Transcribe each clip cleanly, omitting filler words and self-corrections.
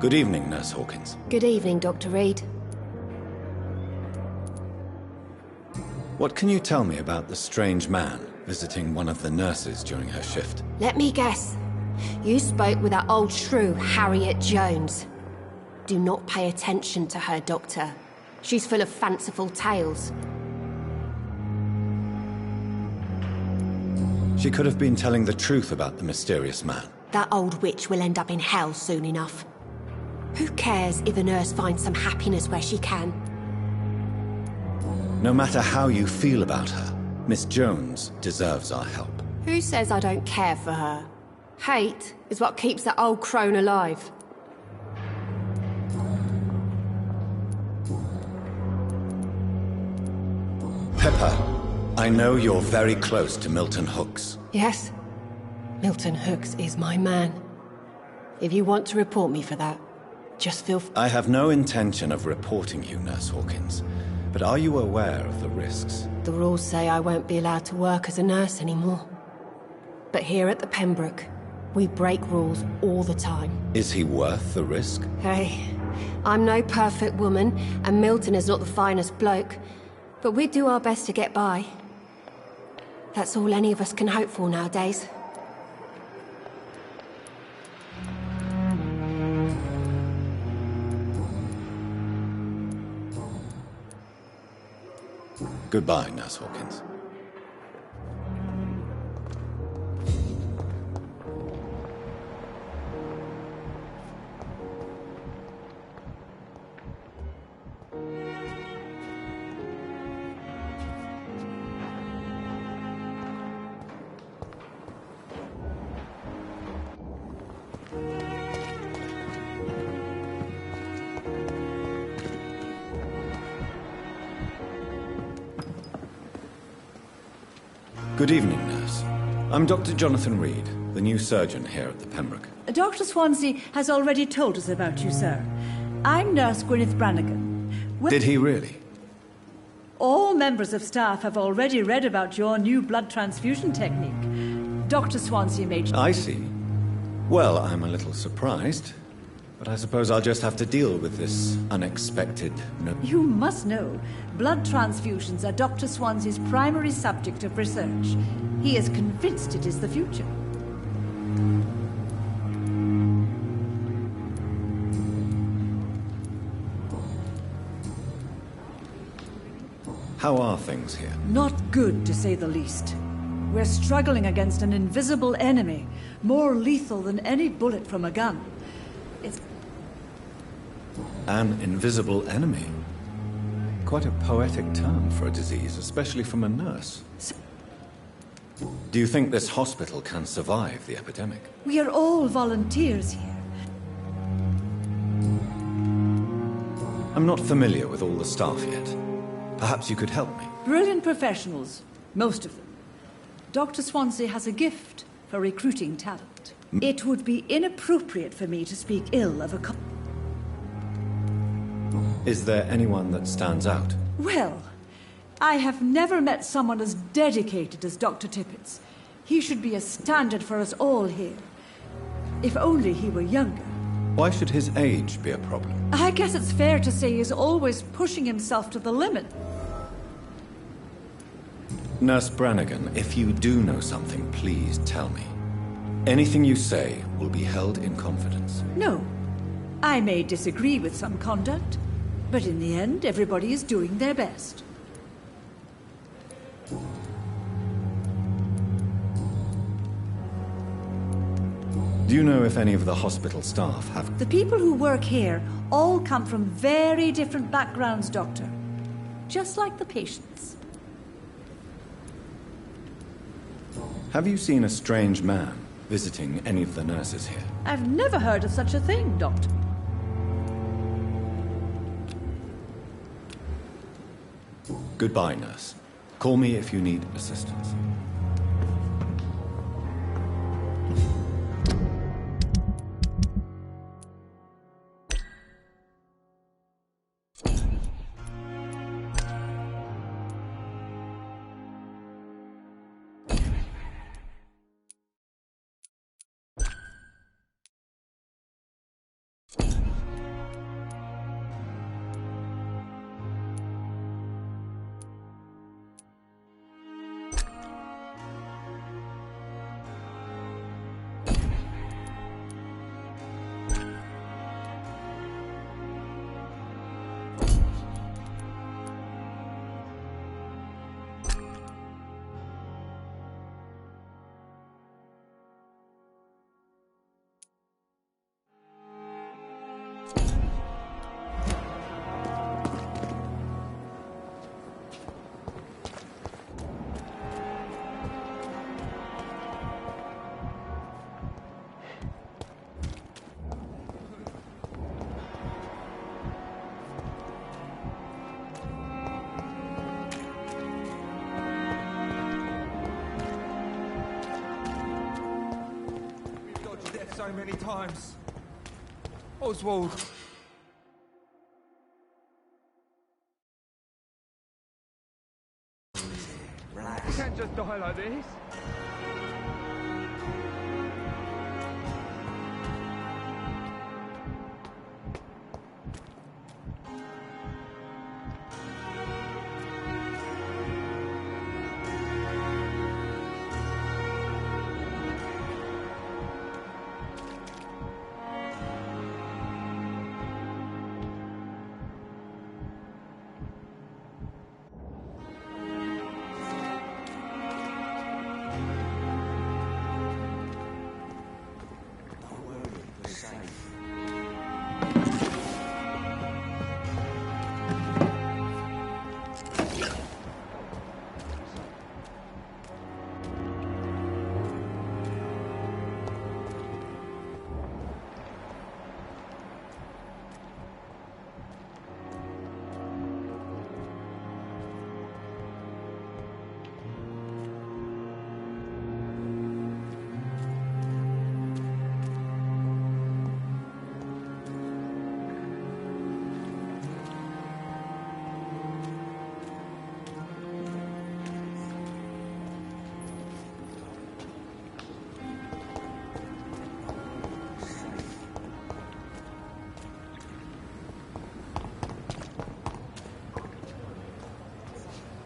Good evening, Nurse Hawkins. Good evening, Dr. Reed. What can you tell me about the strange man visiting one of the nurses during her shift? Let me guess. You spoke with that old shrew, Harriet Jones. Do not pay attention to her, Doctor. She's full of fanciful tales. She could have been telling the truth about the mysterious man. That old witch will end up in hell soon enough. Who cares if a nurse finds some happiness where she can? No matter how you feel about her, Miss Jones deserves our help. Who says I don't care for her? Hate is what keeps that old crone alive. Pepper, I know you're very close to Milton Hooks. Yes, Milton Hooks is my man. If you want to report me for that, just feel I have no intention of reporting you, Nurse Hawkins. But are you aware of the risks? The rules say I won't be allowed to work as a nurse anymore. But here at the Pembroke, we break rules all the time. Is he worth the risk? Hey, I'm no perfect woman, and Milton is not the finest bloke. But we do our best to get by. That's all any of us can hope for nowadays. Goodbye, Nurse Hawkins. Good evening, Nurse. I'm Dr. Jonathan Reed, the new surgeon here at the Pembroke. Dr. Swansea has already told us about you, sir. I'm Nurse Gwyneth Brannigan. Did he really? All members of staff have already read about your new blood transfusion technique. Dr. Swansea made... I see. Well, I'm a little surprised, but I suppose I'll just have to deal with this unexpected You must know, blood transfusions are Dr. Swansea's primary subject of research. He is convinced it is the future. How are things here? Not good, to say the least. We're struggling against an invisible enemy, more lethal than any bullet from a gun. It's... An invisible enemy? Quite a poetic term for a disease, especially from a nurse. Do you think this hospital can survive the epidemic? We are all volunteers here. I'm not familiar with all the staff yet. Perhaps you could help me. Brilliant professionals, most of them. Dr. Swansea has a gift for recruiting talent. It would be inappropriate for me to speak ill of a... Is there anyone that stands out? Well, I have never met someone as dedicated as Dr. Tippett. He should be a standard for us all here. If only he were younger. Why should his age be a problem? I guess it's fair to say he's always pushing himself to the limit. Nurse Brannigan, if you do know something, please tell me. Anything you say will be held in confidence. No. I may disagree with some conduct, but in the end, everybody is doing their best. Do you know if any of the hospital staff have... The people who work here all come from very different backgrounds, Doctor. Just like the patients. Have you seen a strange man visiting any of the nurses here? I've never heard of such a thing, Doctor. Goodbye, nurse. Call me if you need assistance. so many times. Oswald. Relax. You can't just die like this.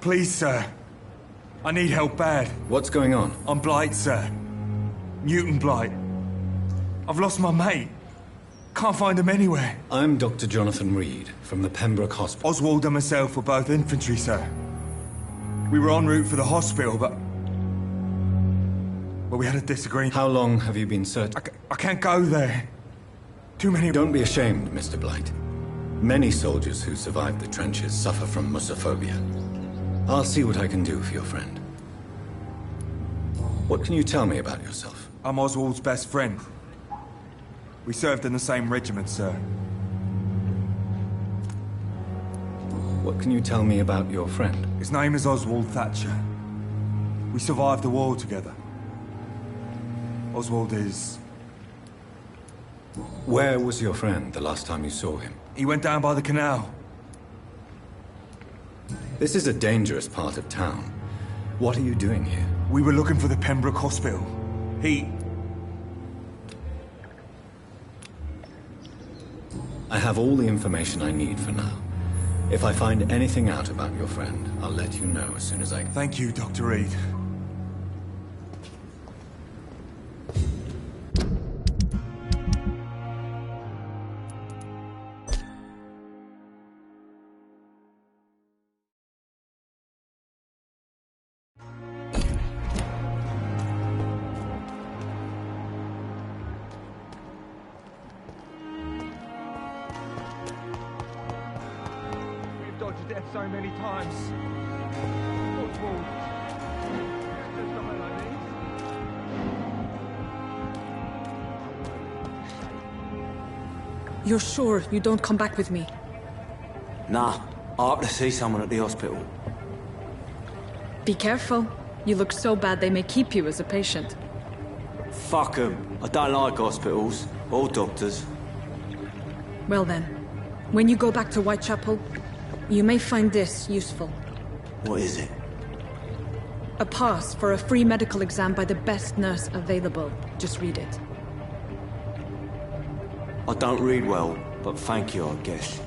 Please, sir. I need help bad. What's going on? I'm Blight, sir. Newton Blight. I've lost my mate. Can't find him anywhere. I'm Dr. Jonathan Reed from the Pembroke Hospital. Oswald and myself were both infantry, sir. We were en route for the hospital, but we had a disagreement. How long have you been searching? I can't go there. Too many... Don't be ashamed, Mr. Blight. Many soldiers who survived the trenches suffer from musophobia. I'll see what I can do for your friend. What can you tell me about yourself? I'm Oswald's best friend. We served in the same regiment, sir. What can you tell me about your friend? His name is Oswald Thatcher. We survived the war together. Oswald is... Where was your friend the last time you saw him? He went down by the canal. This is a dangerous part of town. What are you doing here? We were looking for the Pembroke Hospital. I have all the information I need for now. If I find anything out about your friend, I'll let you know as soon as I can. Thank you, Dr. Reed. Dodged death so many times. Oswald. Just die like this. You're sure you don't come back with me? Nah, I have to see someone at the hospital. Be careful. You look so bad they may keep you as a patient. Fuck 'em. I don't like hospitals or doctors. Well then, when you go back to Whitechapel, you may find this useful. What is it? A pass for a free medical exam by the best nurse available. Just read it. I don't read well, but thank you, I guess.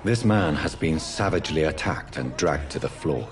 This man has been savagely attacked and dragged to the floor.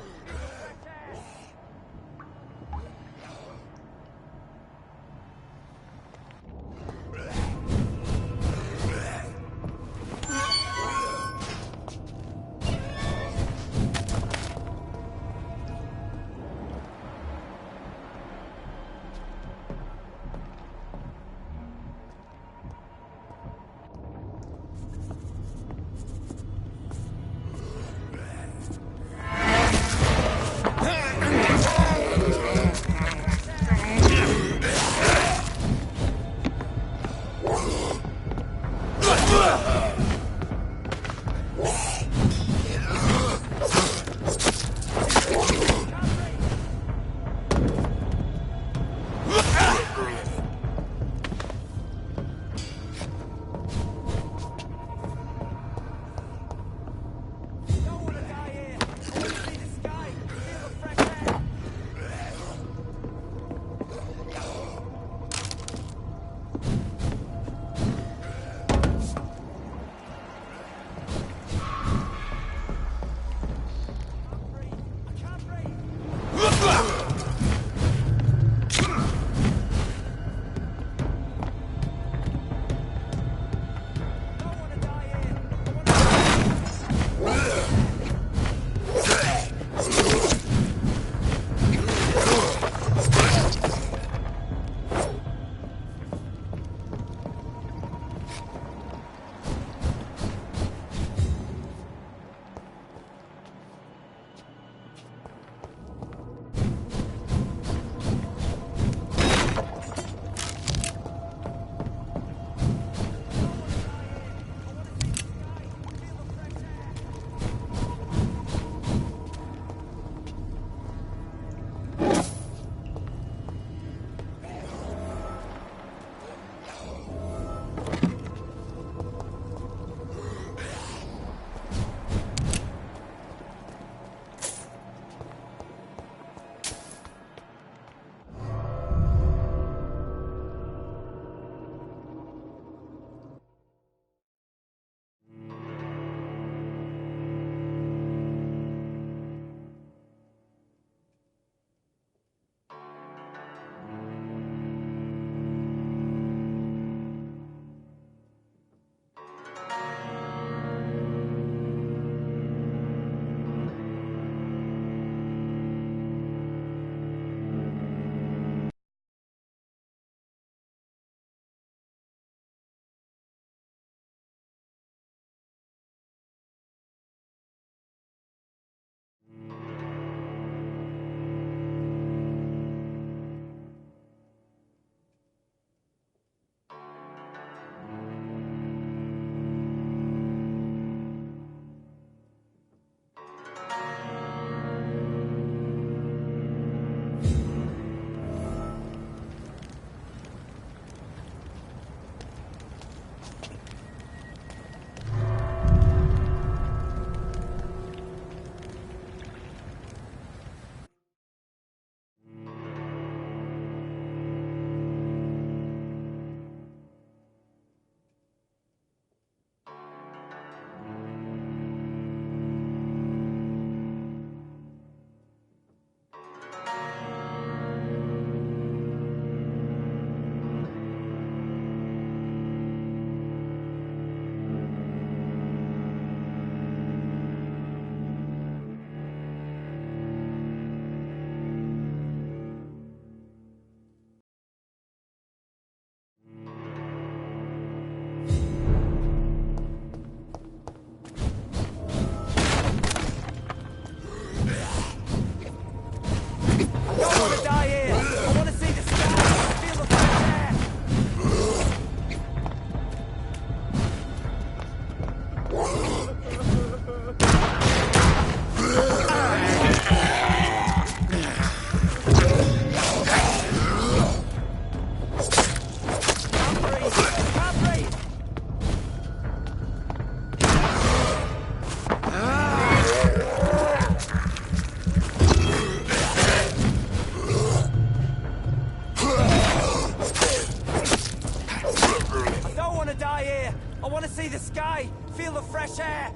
I want to die here. I want to see the sky, feel the fresh air.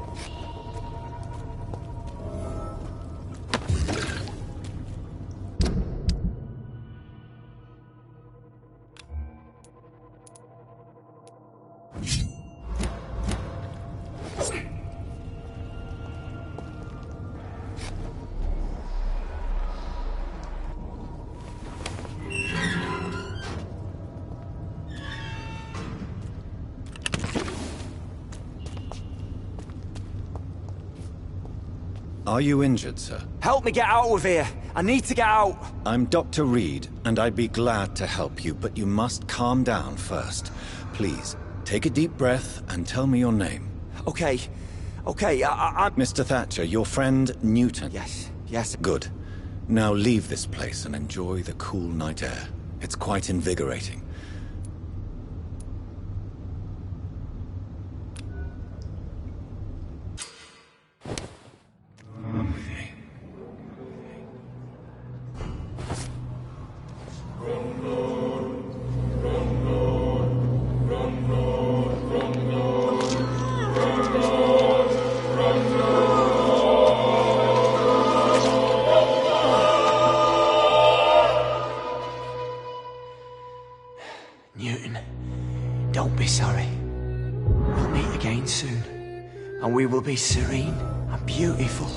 Are you injured, sir? Help me get out of here. I need to get out. I'm Dr. Reed, and I'd be glad to help you, but you must calm down first. Please, take a deep breath and tell me your name. Okay, I'm... Mr. Thatcher, your friend Newton. Yes. Good. Now leave this place and enjoy the cool night air. It's quite invigorating. Newton, don't be sorry. We'll meet again soon, and we will be serene and beautiful.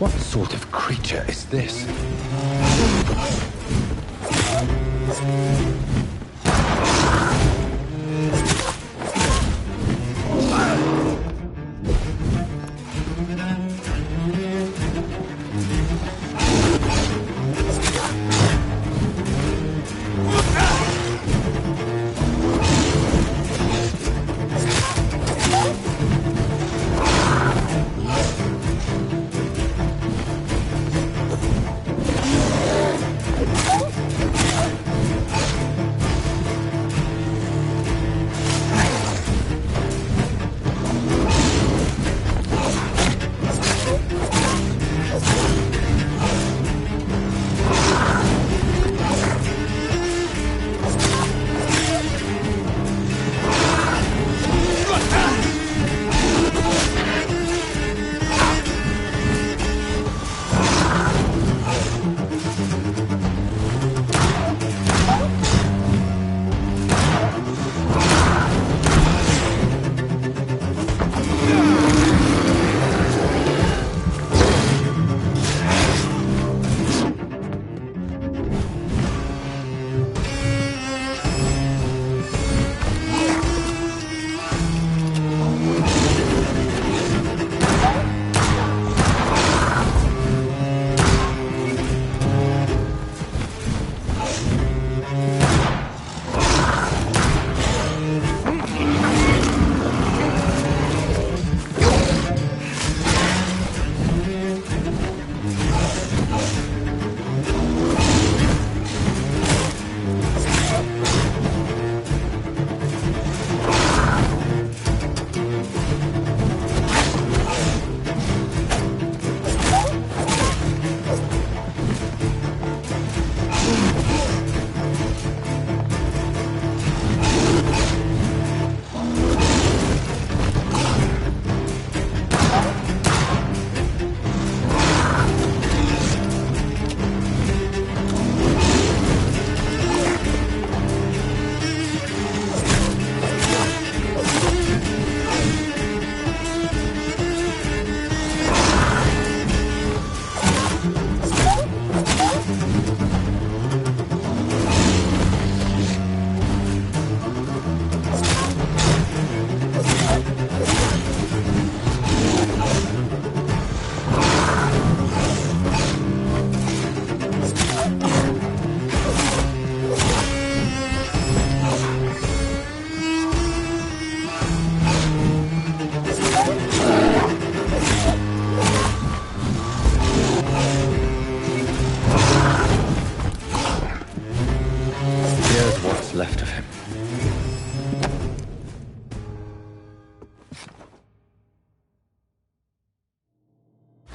What sort of creature is this?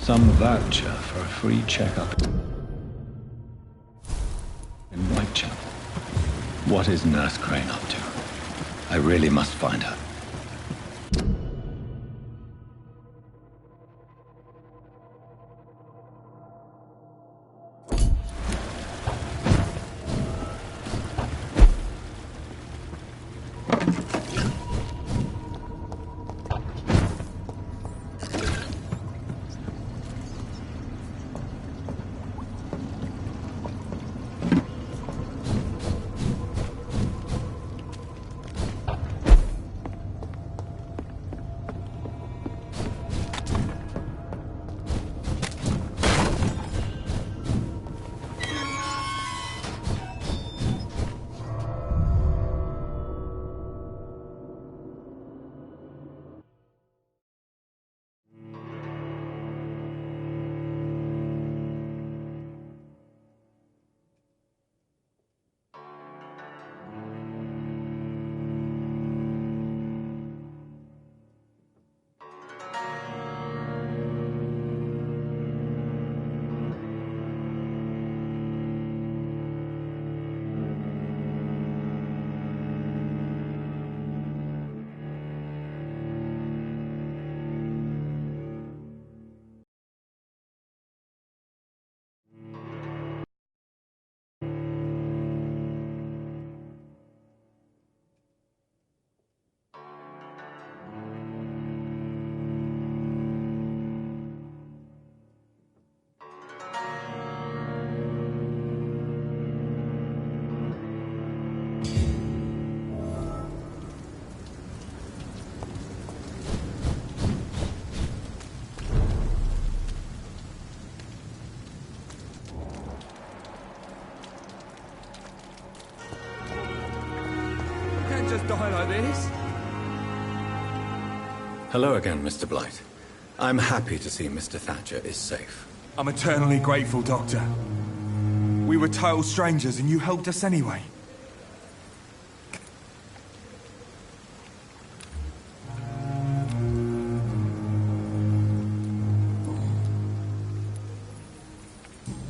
Some voucher for a free checkup in Whitechapel. What is Nurse Crane up to? I really must find her. Just die like this? Hello again, Mr. Blight. I'm happy to see Mr. Thatcher is safe. I'm eternally grateful, Doctor. We were total strangers and you helped us anyway.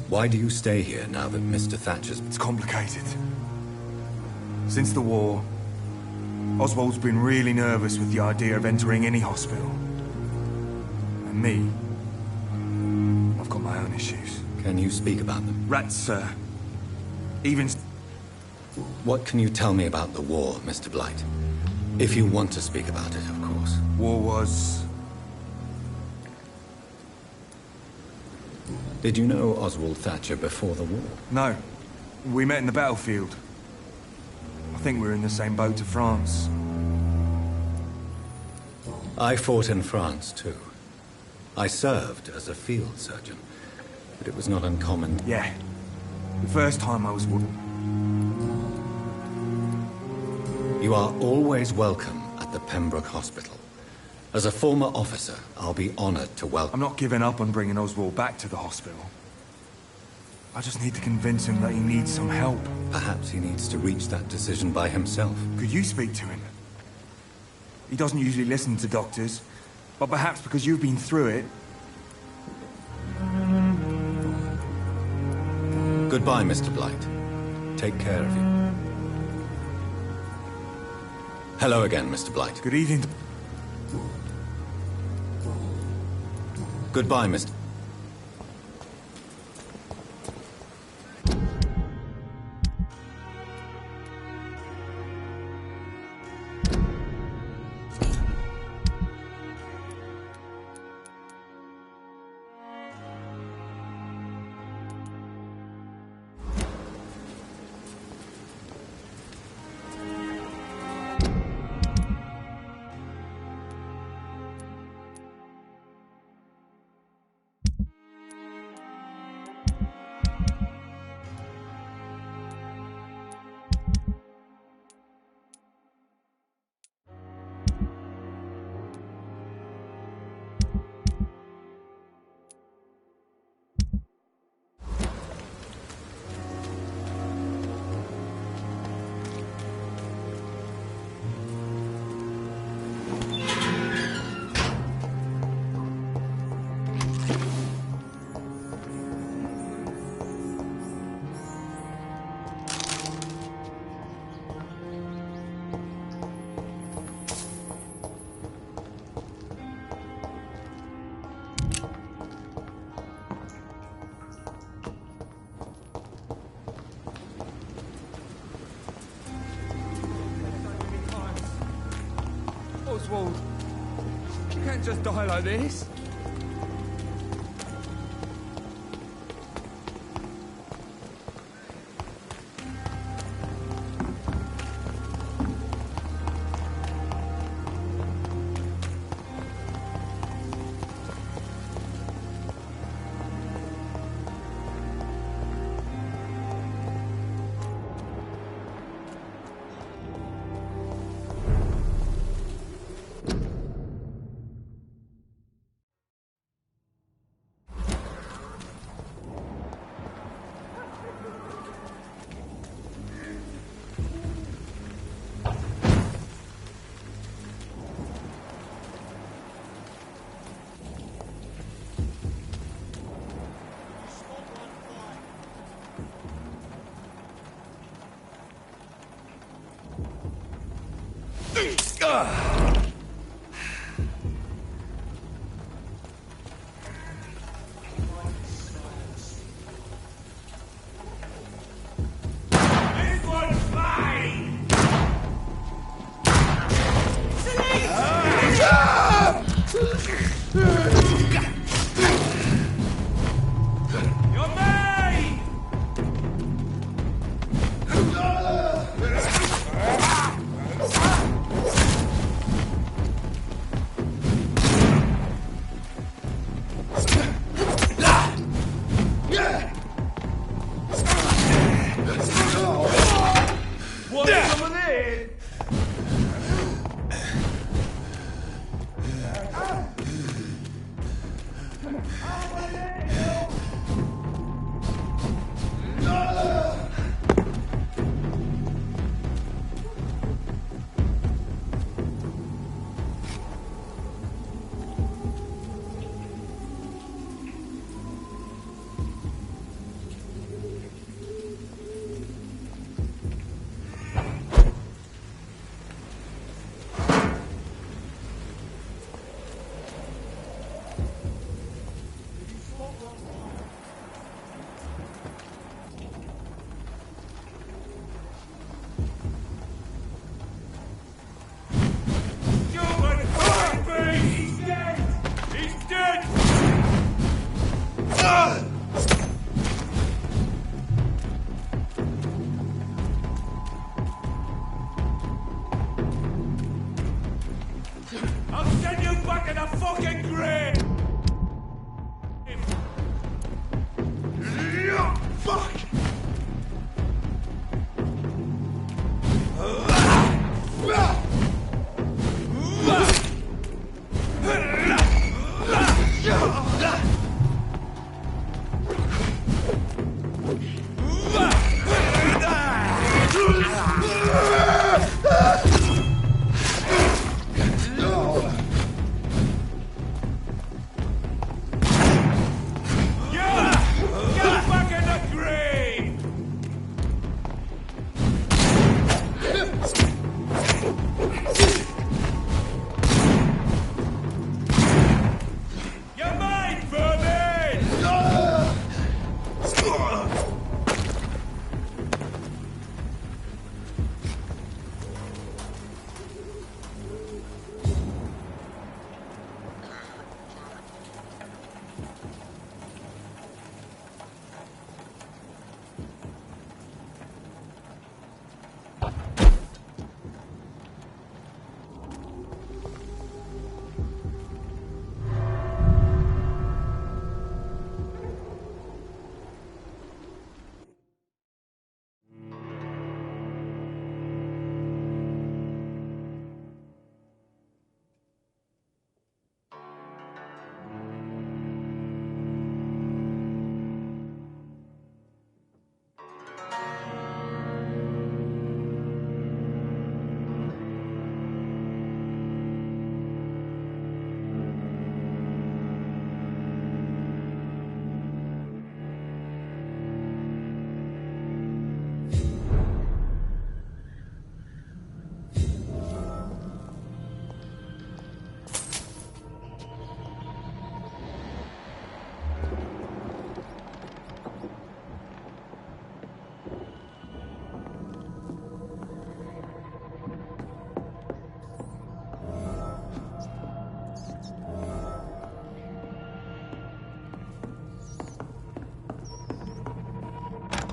Why do you stay here now that Mr. Thatcher's... It's complicated. Since the war, Oswald's been really nervous with the idea of entering any hospital. And me, I've got my own issues. Can you speak about them? Rats, sir. Even... What can you tell me about the war, Mr. Blight? If you want to speak about it, of course. War was... Did you know Oswald Thatcher before the war? No. We met in the battlefield. I think we were in the same boat to France. I fought in France, too. I served as a field surgeon, but it was not uncommon. Yeah. The first time I was... You are always welcome at the Pembroke Hospital. As a former officer, I'll be honored to welcome... I'm not giving up on bringing Oswald back to the hospital. I just need to convince him that he needs some help. Perhaps he needs to reach that decision by himself. Could you speak to him? He doesn't usually listen to doctors, but perhaps because you've been through it... Goodbye, Mr. Blight. Take care of you. Hello again, Mr. Blight. Good evening. Goodbye, Mr. Oswald. You can't just die like this.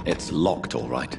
It's locked, all right.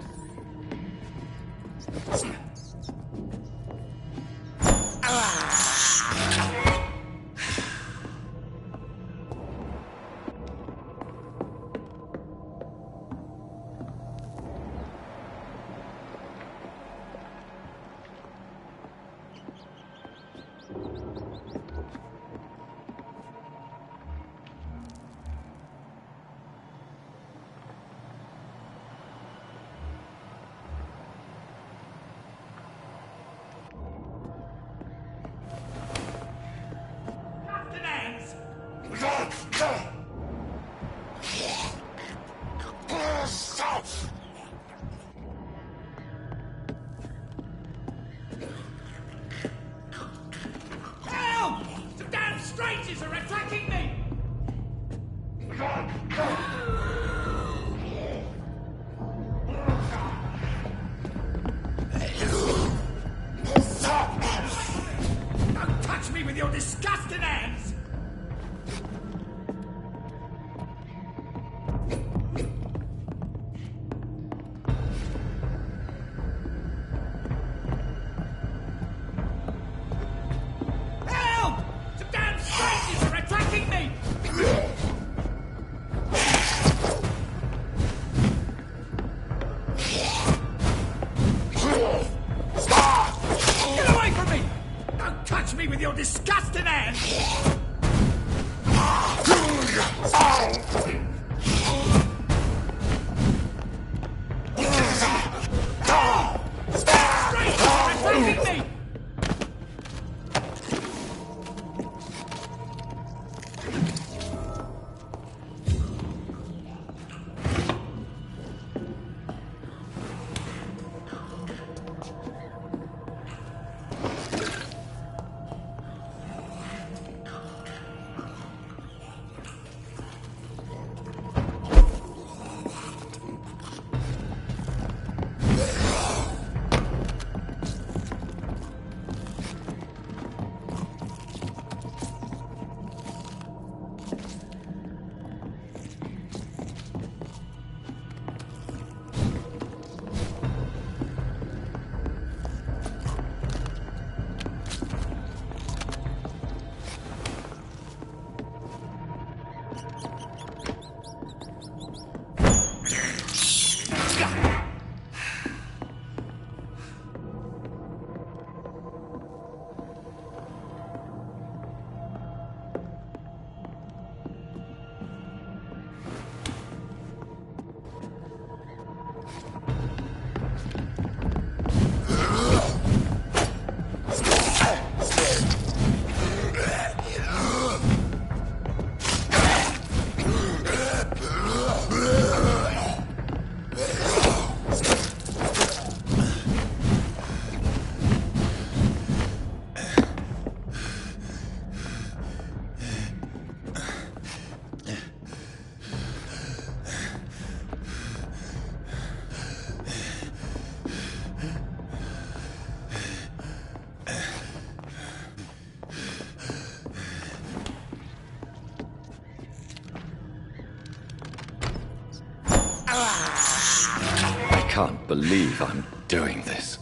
Help! Some damn strangers are attacking me! Don't touch me with your disgusting hands! Help! Some damn strangers are attacking me! Get away from me! Don't touch me with your disgusting hands! Strangers are attacking me! I can't believe I'm doing this.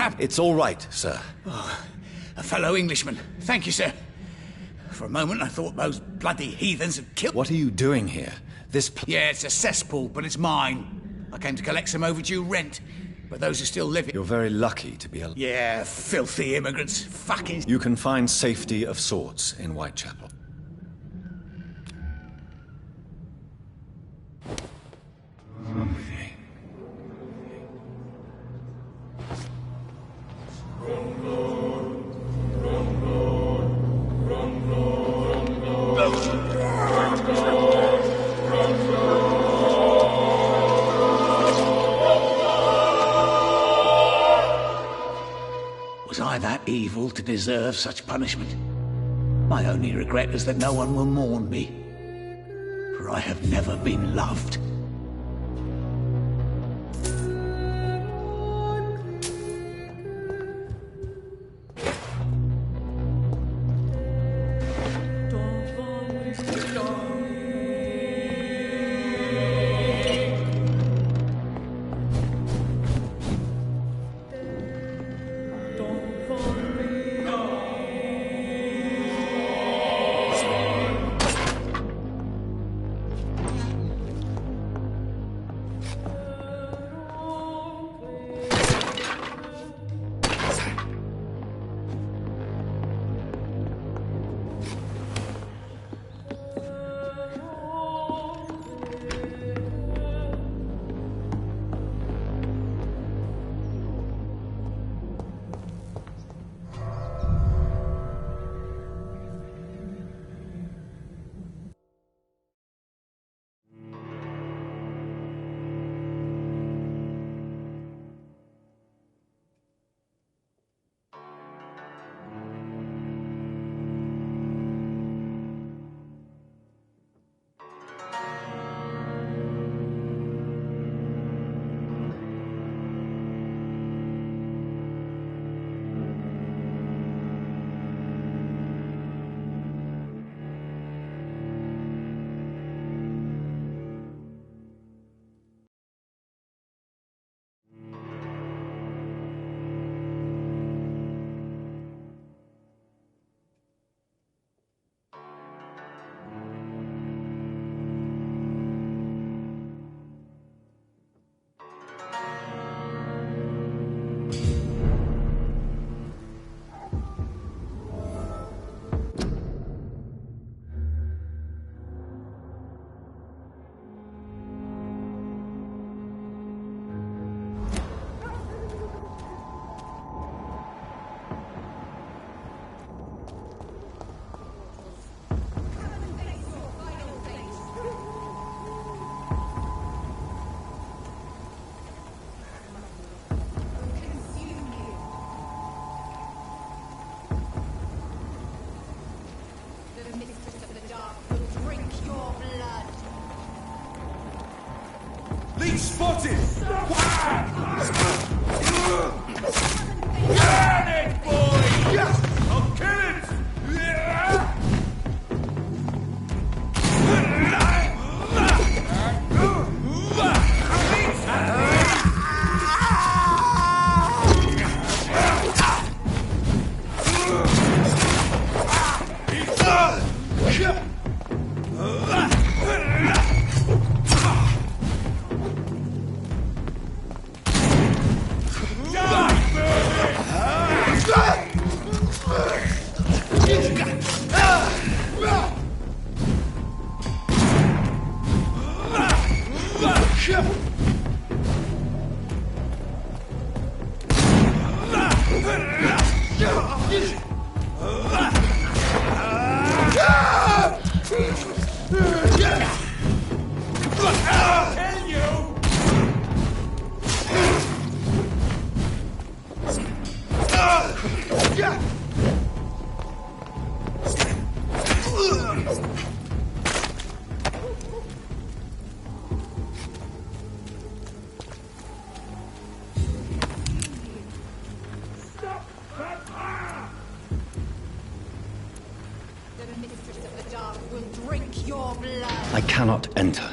happened? It's all right, sir. Oh, a fellow Englishman. Thank you, sir. For a moment, I thought those bloody heathens had killed... What are you doing here? Yeah, it's a cesspool, but it's mine. I came to collect some overdue rent. But those who still live here... You're very lucky to be alive. Yeah, filthy immigrants. Fucking... You can find safety of sorts in Whitechapel. Was I that evil to deserve such punishment? My only regret is that no one will mourn me, for I have never been loved. Spotted! Burn it, boy! I'll kill it! I cannot enter.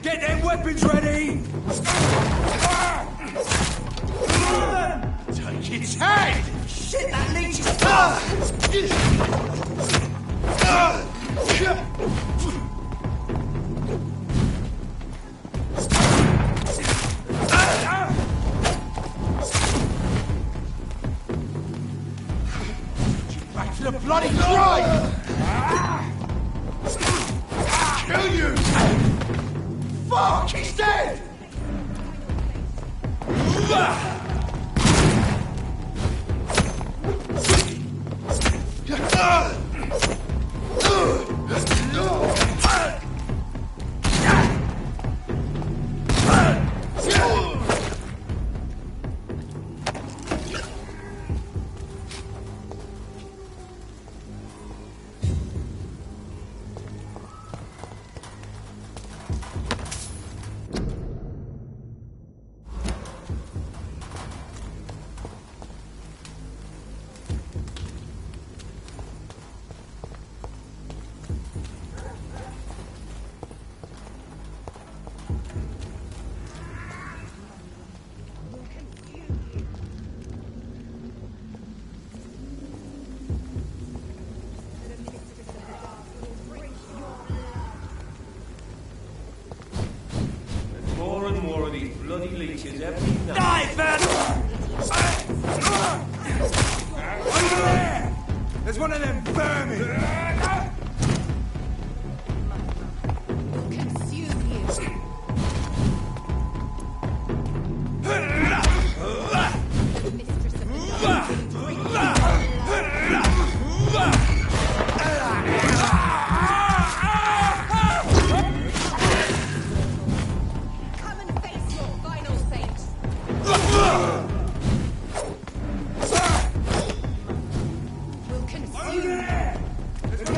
Get them weapons ready! Take its head! Shit, that leech is Back to the bloody grind! Kill you! Fuck, he's dead! More and more of these bloody leeches every night. Die, man! Over there! There's one of them vermin! Consume you. Come and face your final fate. We'll consume you. There's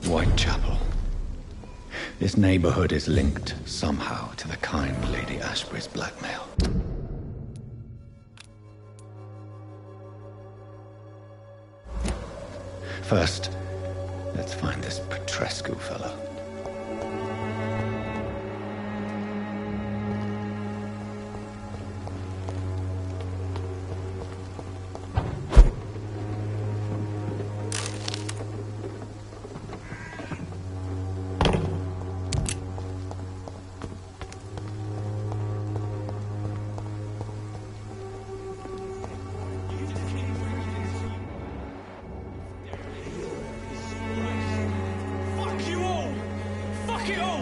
Whitechapel. This neighborhood is linked somehow to the kind Lady Ashbury's blackmail. First, let's find this Petrescu fellow. Fuck you all! Fuck it all!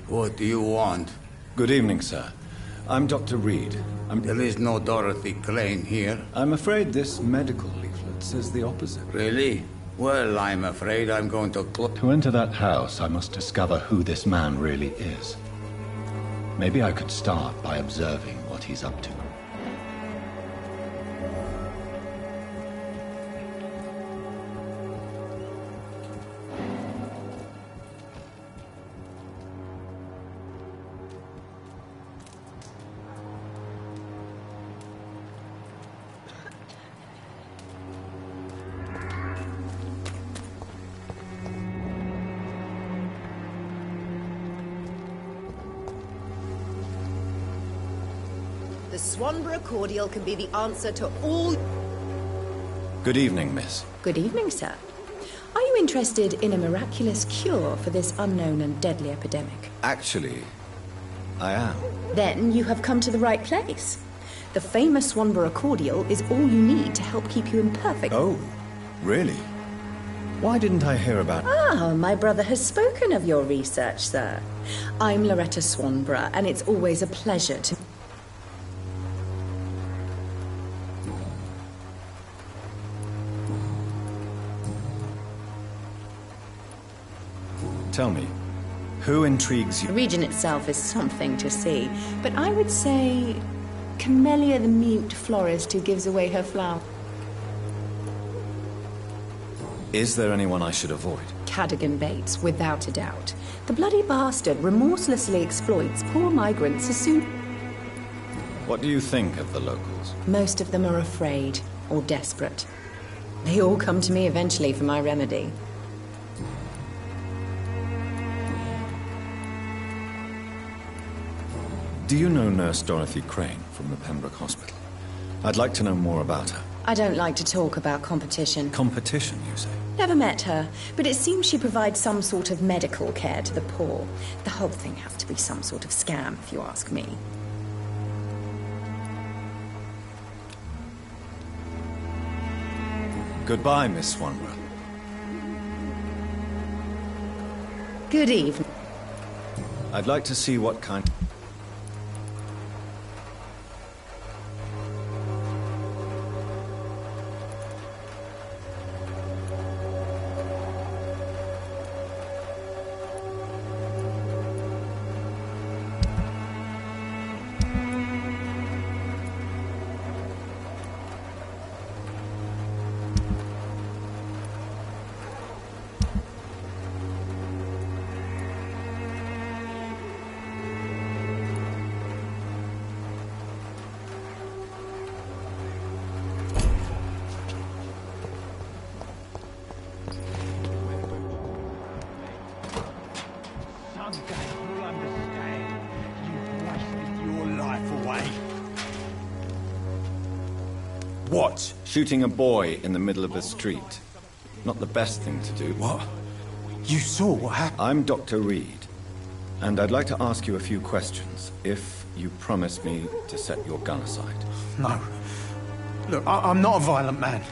What do you want? Good evening, sir. I'm Dr. Reed. There is no Dorothy Crane here. I'm afraid this medical leaflet says the opposite. Really? Well, I'm afraid I'm going to... To enter that house, I must discover who this man really is. Maybe I could start by observing what he's up to. The Swanborough cordial can be the answer to all... Good evening, miss. Good evening, sir. Are you interested in a miraculous cure for this unknown and deadly epidemic? Actually, I am. Then you have come to the right place. The famous Swanborough cordial is all you need to help keep you in perfect... Oh, really? Why didn't I hear about... Ah, my brother has spoken of your research, sir. I'm Loretta Swanborough, and it's always a pleasure to... Tell me, who intrigues you? The region itself is something to see, but I would say Camellia the mute florist who gives away her flower. Is there anyone I should avoid? Cadogan Bates, without a doubt. The bloody bastard remorselessly exploits poor migrants as soon... What do you think of the locals? Most of them are afraid or desperate. They all come to me eventually for my remedy. Do you know Nurse Dorothy Crane from the Pembroke Hospital? I'd like to know more about her. I don't like to talk about competition. Competition, you say? Never met her, but it seems she provides some sort of medical care to the poor. The whole thing has to be some sort of scam, if you ask me. Goodbye, Miss Swanborough. Good evening. I'd like to see what kind... What? Shooting a boy in the middle of a street. Not the best thing to do. What? You saw what happened? I'm Dr. Reed, and I'd like to ask you a few questions, if you promise me to set your gun aside. No. Look, I'm not a violent man.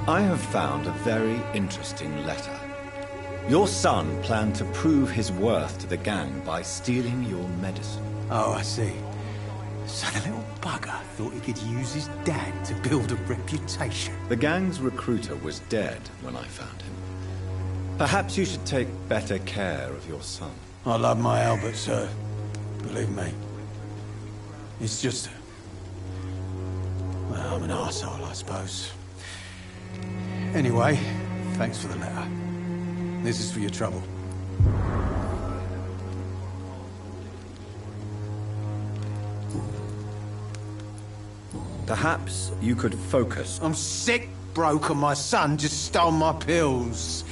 I have found a very interesting letter. Your son planned to prove his worth to the gang by stealing your medicine. Oh, I see. So the little bugger thought he could use his dad to build a reputation. The gang's recruiter was dead when I found him. Perhaps you should take better care of your son. I love my Albert, sir. Believe me. It's just... well, I'm an arsehole, I suppose. Anyway, thanks for the letter. This is for your trouble. Perhaps you could focus. I'm sick, broke, and my son just stole my pills.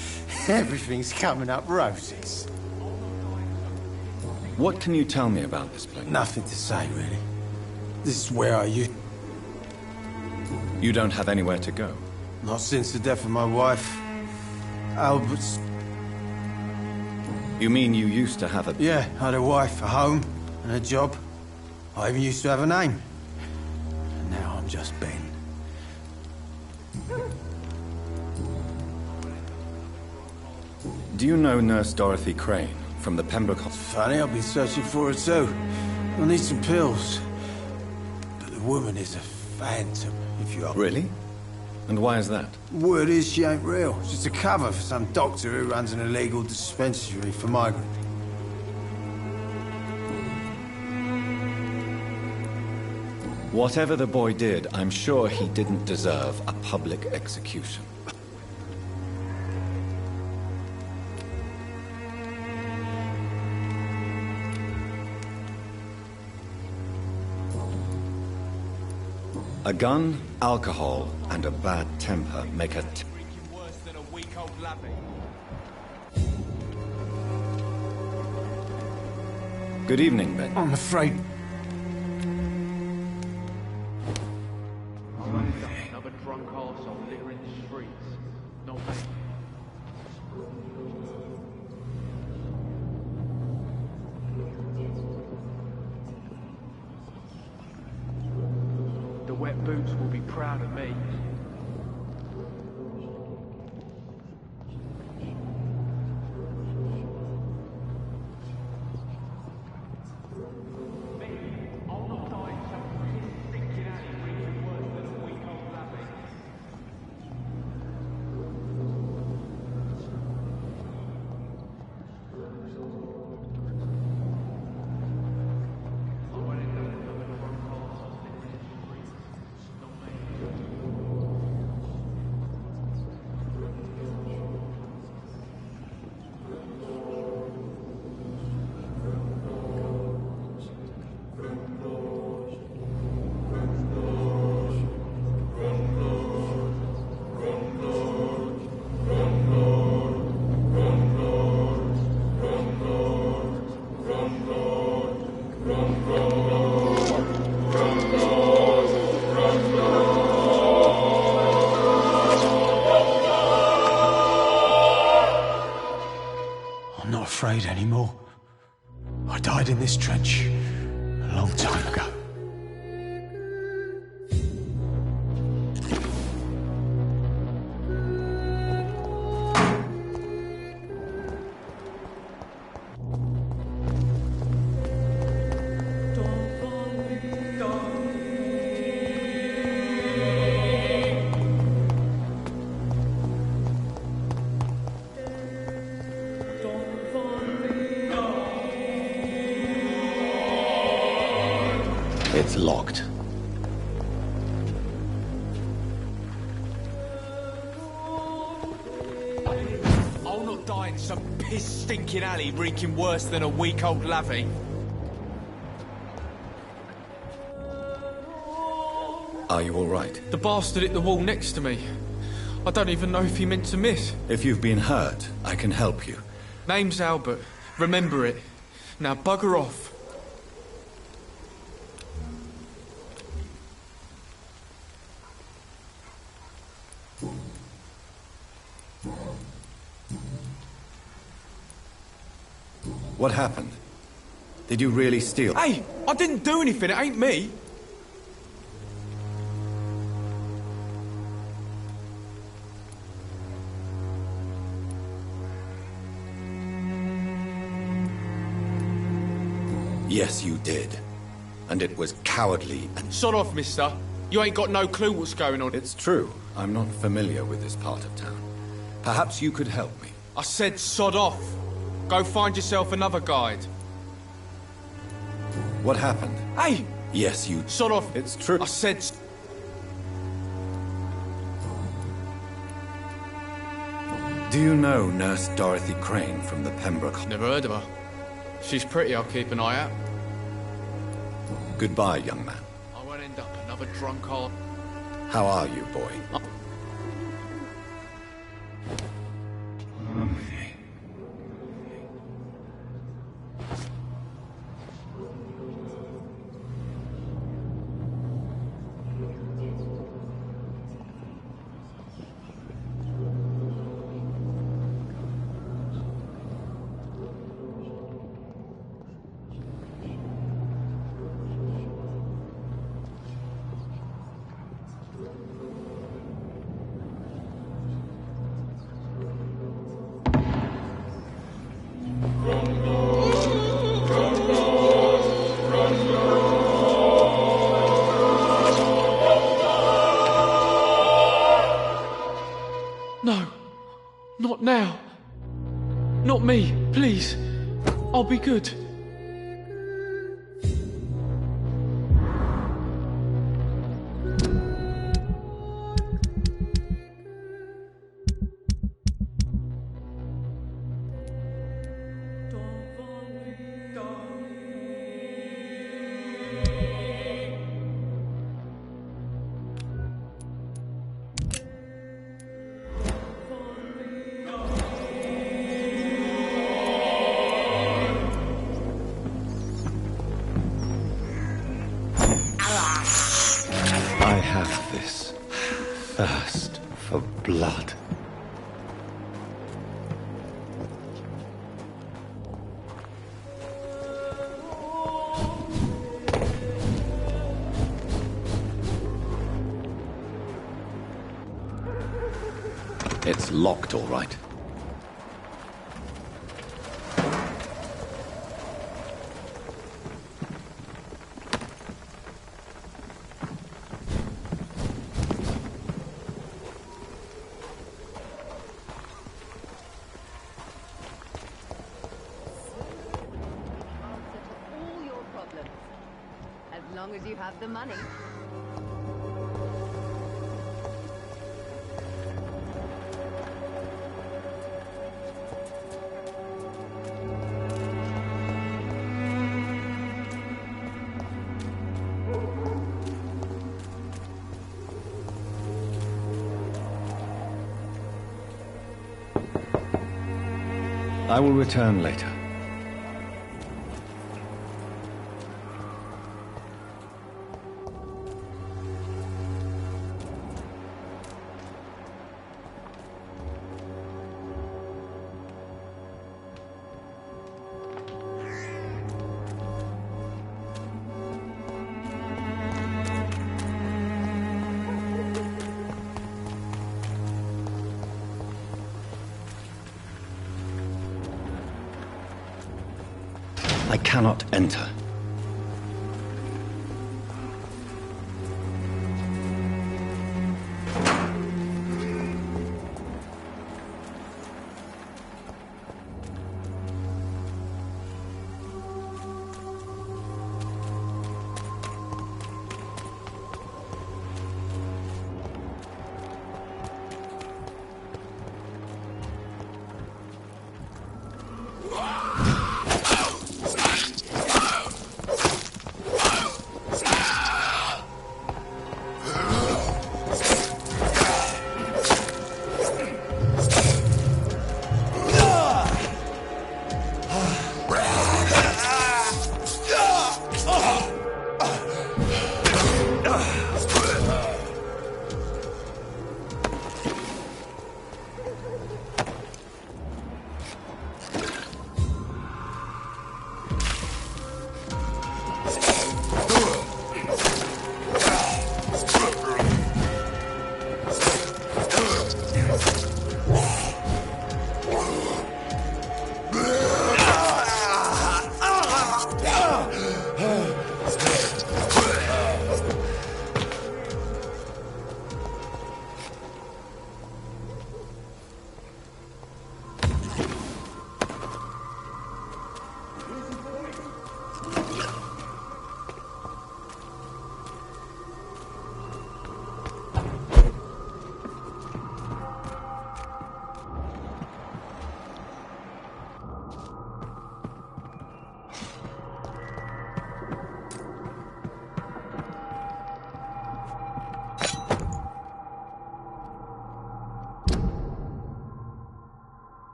Everything's coming up roses. What can you tell me about this place? Nothing to say, really. This is where I used... You don't have anywhere to go? Not since the death of my wife. Albert's... You mean you used to have a... Yeah, I had a wife, a home, and a job. I even used to have a name. And now I'm just Ben. Do you know Nurse Dorothy Crane from the Pembroke Hospital? Funny, I've been searching for her too. I need some pills. But the woman is a phantom, if you are. Really? And why is that? Word is she ain't real. It's just a cover for some doctor who runs an illegal dispensary for migrants. Whatever the boy did, I'm sure he didn't deserve a public execution. A gun, alcohol, and a bad temper make a Good evening, Ben. I'm afraid... Another drunk arsehole littering the streets. Not me. The wet boots will be proud of me. I'm not afraid anymore. I died in this trench a long time ago. It's locked. I'll not die in some piss-stinking alley reeking worse than a week-old lavvy. Are you all right? The bastard hit the wall next to me. I don't even know if he meant to miss. If you've been hurt, I can help you. Name's Albert. Remember it. Now bugger off. What happened? Did you really steal? Hey, I didn't do anything. It ain't me. Yes, you did. And it was cowardly and... Sod off, mister. You ain't got no clue what's going on. It's true. I'm not familiar with this part of town. Perhaps you could help me. I said sod off. Go find yourself another guide. What happened? Hey! Yes, you... Sod off. It's true. I said... Do you know Nurse Dorothy Crane from the Pembroke... Never heard of her. She's pretty, I'll keep an eye out. Goodbye, young man. I won't end up another drunk hole. How are you, boy? No. Not now. Not me, please. I'll be good. I have this thirst for blood. It's locked, all right. As long as you have the money. I will return later. I cannot enter.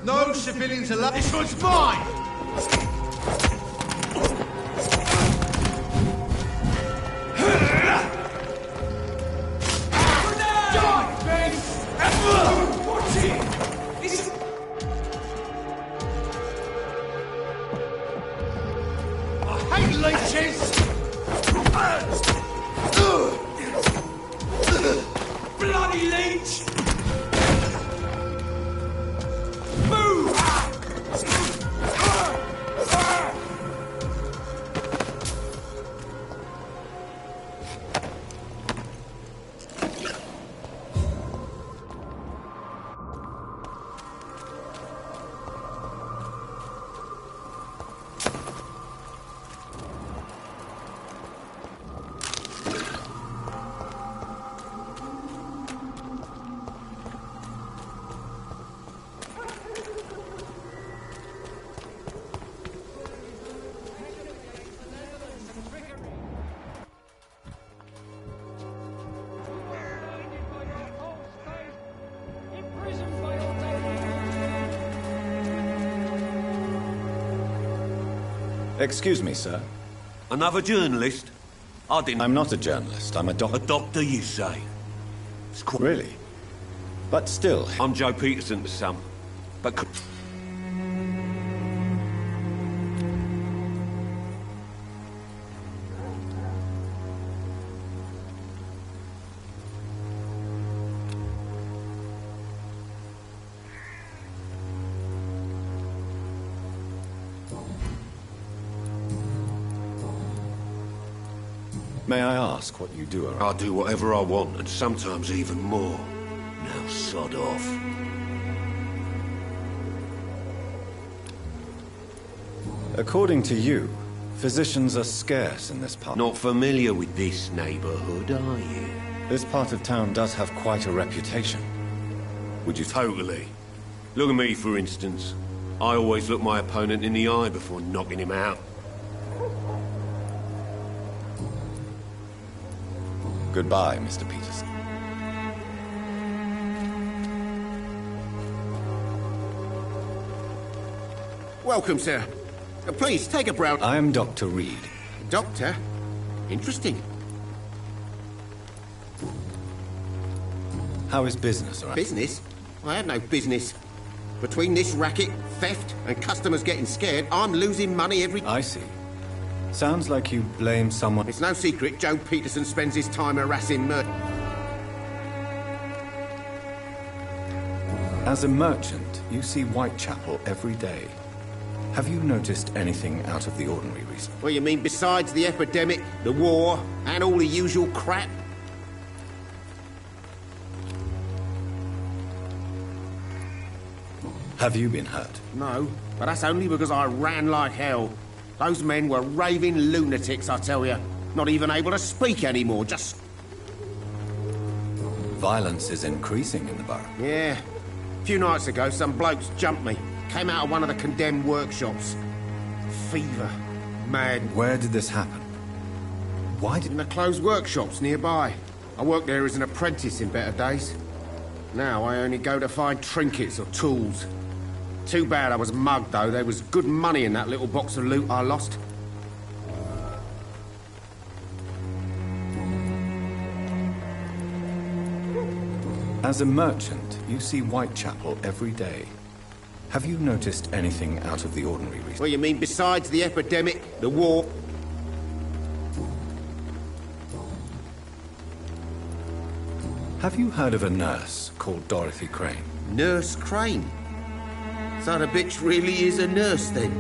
No civilians allowed. This one's mine! Bloody leech! Excuse me, sir. Another journalist? I didn't... I'm not a journalist. I'm a doctor. A doctor, you say? It's quite... Really? But still... I'm Joe Peterson to some. But... May I ask what you do around? I do whatever I want, and sometimes even more. Now sod off. According to you, physicians are scarce in this part. Not familiar with this neighborhood, are you? This part of town does have quite a reputation. Would you... Totally. Look at me, for instance. I always look my opponent in the eye before knocking him out. Goodbye, Mr. Peterson. Welcome, sir. Please, take a brow... I am Dr. Reed. Doctor? Interesting. How is business, all right? Business? I have no business. Between this racket, theft, and customers getting scared, I'm losing money every... I see. Sounds like you blame someone... It's no secret Joe Peterson spends his time harassing As a merchant, you see Whitechapel every day. Have you noticed anything out of the ordinary recently? Well, you mean besides the epidemic, the war, and all the usual crap? Have you been hurt? No, but that's only because I ran like hell. Those men were raving lunatics, I tell you. Not even able to speak anymore, just... Violence is increasing in the borough. Yeah. A few nights ago, some blokes jumped me. Came out of one of the condemned workshops. Fever. Mad. Where did this happen? Why did... In the closed workshops nearby. I worked there as an apprentice in better days. Now I only go to find trinkets or tools. Too bad I was mugged, though. There was good money in that little box of loot I lost. As a merchant, you see Whitechapel every day. Have you noticed anything out of the ordinary recently? Well, you mean besides the epidemic, the war... Have you heard of a nurse called Dorothy Crane? Nurse Crane? So the bitch really is a nurse, then?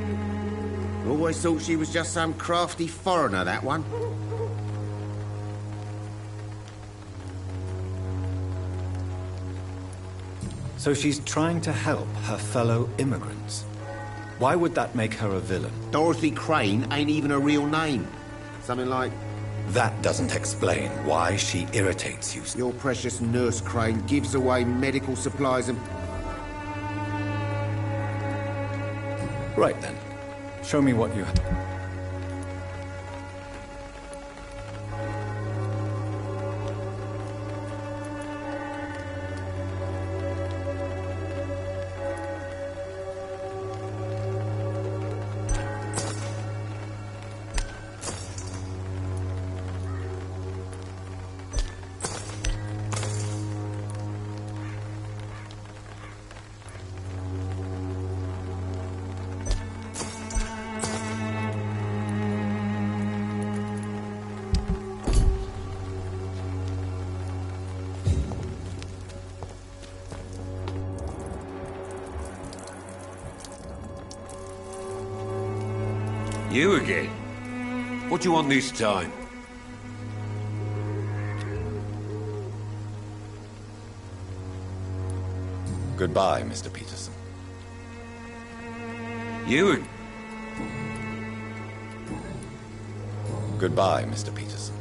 Always thought she was just some crafty foreigner, that one. So she's trying to help her fellow immigrants. Why would that make her a villain? Dorothy Crane ain't even a real name. Something like... That doesn't explain why she irritates you. Your precious Nurse Crane gives away medical supplies and... Right then. Show me what you have. You again? What do you want this time? Goodbye, Mr. Peterson. You Goodbye, Mr. Peterson.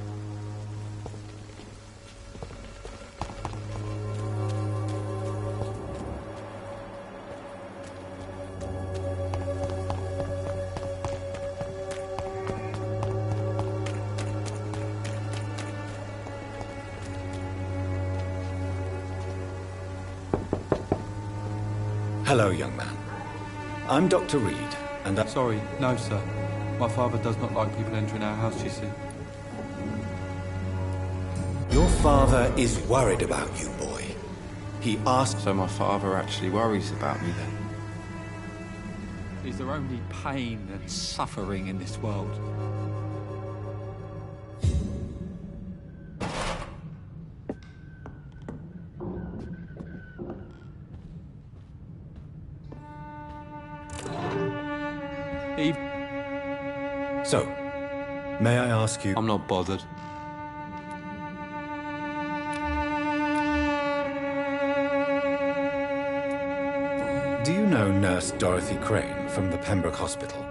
Hello, young man. I'm Dr. Reed, and Sorry, no, sir. My father does not like people entering our house, you see. Your father is worried about you, boy. He asked... So my father actually worries about me, then? Is there only pain and suffering in this world? So, may I ask you... I'm not bothered. Do you know Nurse Dorothy Crane from the Pembroke Hospital?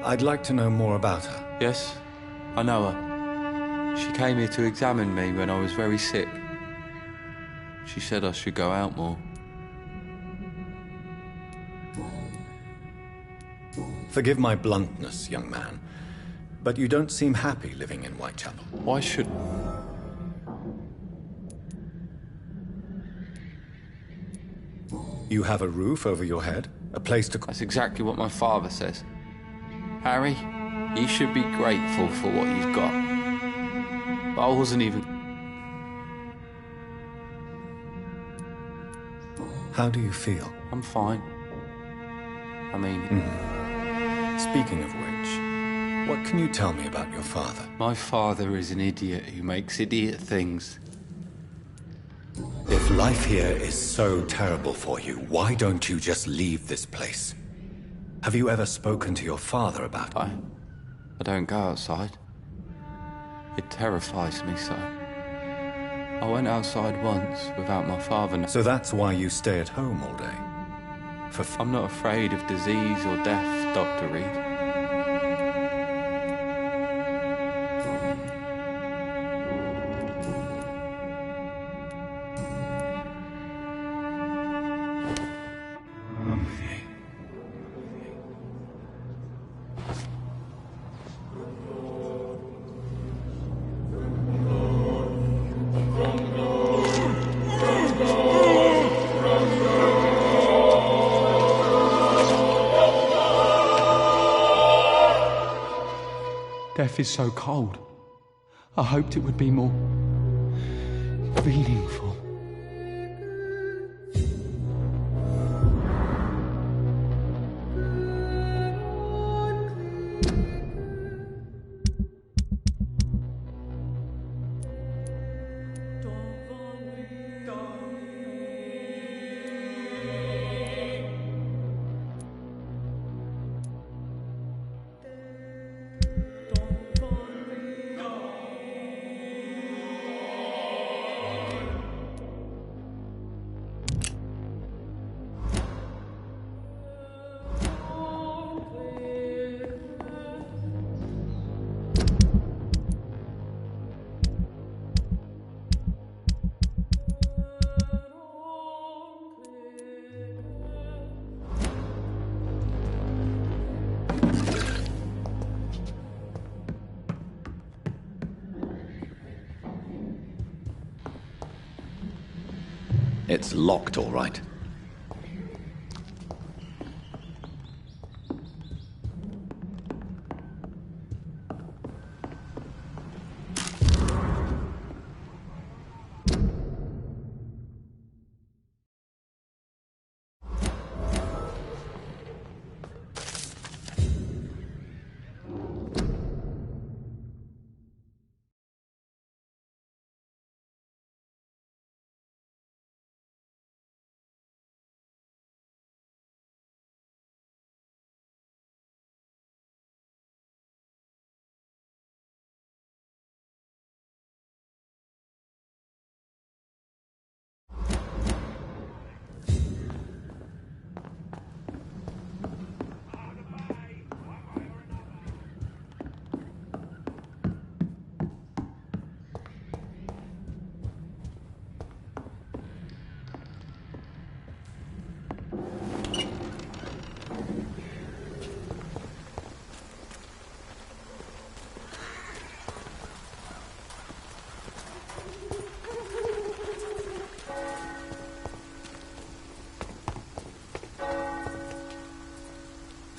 I'd like to know more about her. Yes, I know her. She came here to examine me when I was very sick. She said I should go out more. Forgive my bluntness, young man, but you don't seem happy living in Whitechapel. Why should... You have a roof over your head, a place to... That's exactly what my father says. Harry, you should be grateful for what you've got. But I wasn't even... How do you feel? I'm fine. I mean... Speaking of which, what can you tell me about your father? My father is an idiot who makes idiot things. If life here is so terrible for you, why don't you just leave this place? Have you ever spoken to your father about it? I don't go outside. It terrifies me so. I went outside once without my father. So that's why you stay at home all day? I'm not afraid of disease or death, Dr. Reed. Death is so cold. I hoped it would be more meaningful. It's locked, all right.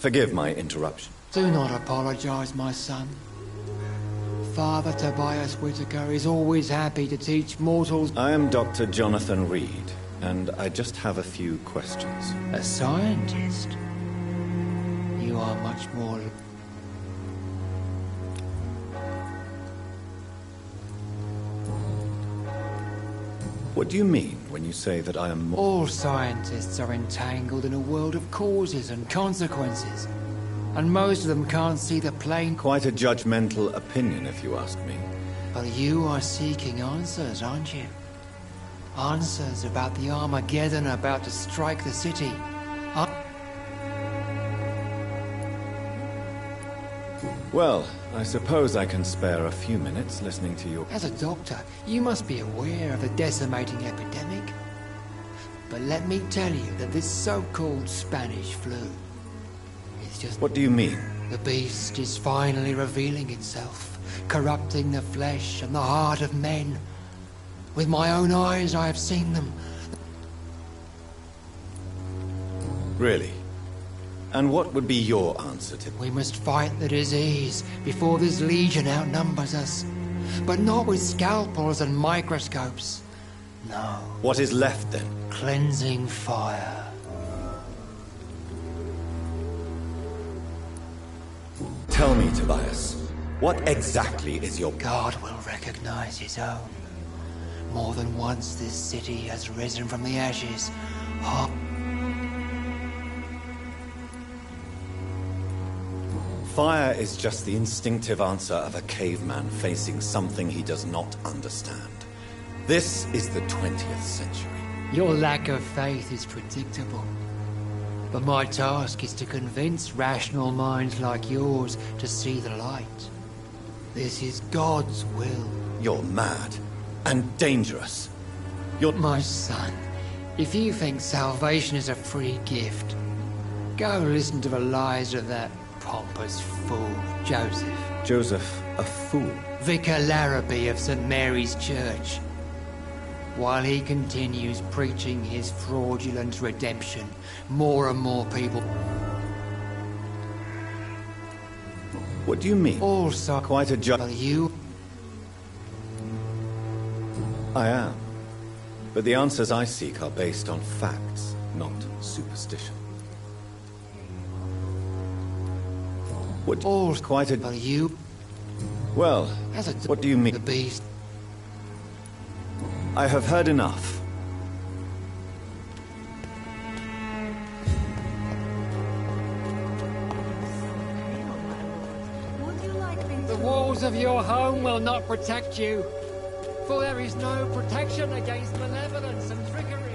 Forgive my interruption. Do not apologize, my son. Father Tobias Whitaker is always happy to teach mortals... I am Dr. Jonathan Reed, and I just have a few questions. A scientist? You are much more... What do you mean when you say that I am more... All scientists are entangled in a world of causes and consequences. And most of them can't see the plain... Quite a judgmental opinion, if you ask me. But you are seeking answers, aren't you? Answers about the Armageddon about to strike the city. Well, I suppose I can spare a few minutes listening to your... As a doctor, you must be aware of the decimating epidemic. But let me tell you that this so-called Spanish flu is just... What do you mean? The beast is finally revealing itself, corrupting the flesh and the heart of men. With my own eyes, I have seen them. Really? And what would be your answer to... We must fight the disease before this legion outnumbers us. But not with scalpels and microscopes. No. What is left, then? Cleansing fire. Tell me, Tobias, what exactly is your... God will recognize his own. More than once this city has risen from the ashes. Fire is just the instinctive answer of a caveman facing something he does not understand. This is the 20th century. Your lack of faith is predictable. But my task is to convince rational minds like yours to see the light. This is God's will. You're mad and dangerous. You're... My son, if you think salvation is a free gift, go listen to the lies of that pompous fool, Joseph. Joseph, a fool? Vicar Larrabee of St. Mary's Church. While he continues preaching his fraudulent redemption, more and more people... What do you mean? Also quite a job. You... I am. But the answers I seek are based on facts, not superstition. What... quite a... You... Well, what do you mean? The beast... I have heard enough. The walls of your home will not protect you, for there is no protection against malevolence and trickery.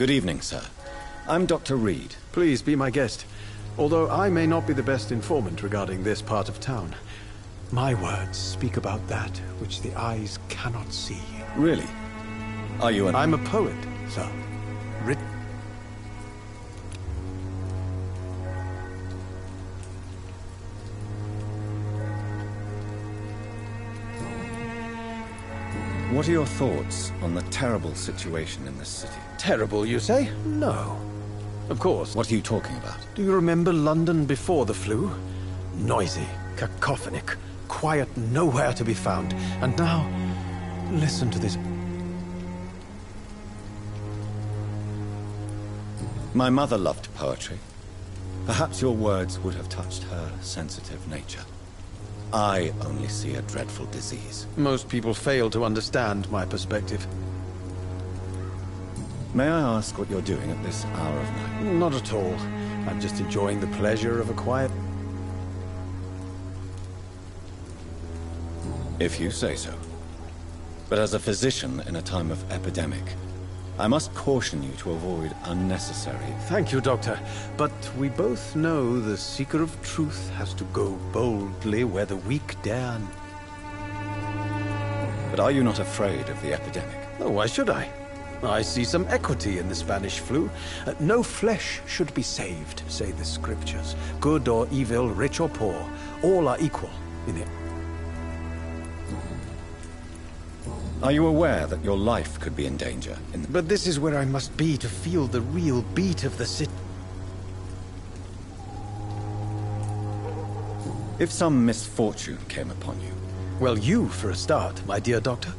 Good evening, sir. I'm Dr. Reed. Please be my guest. Although I may not be the best informant regarding this part of town, my words speak about that which the eyes cannot see. Really? Are you an... I'm a poet, sir. What are your thoughts on the terrible situation in this city? Terrible, you say? No. Of course. What are you talking about? Do you remember London before the flu? Noisy, cacophonic, quiet, nowhere to be found. And now, listen to this. My mother loved poetry. Perhaps your words would have touched her sensitive nature. I only see a dreadful disease. Most people fail to understand my perspective. May I ask what you're doing at this hour of night? Not at all. I'm just enjoying the pleasure of a quiet... If you say so. But as a physician in a time of epidemic, I must caution you to avoid unnecessary... Thank you, Doctor. But we both know the seeker of truth has to go boldly where the weak dare. But are you not afraid of the epidemic? Oh, why should I? I see some equity in the Spanish flu. No flesh should be saved, say the scriptures. Good or evil, rich or poor, all are equal in it. Are you aware that your life could be in danger? But this is where I must be to feel the real beat of the city. If some misfortune came upon you... Well, you, for a start, my dear doctor.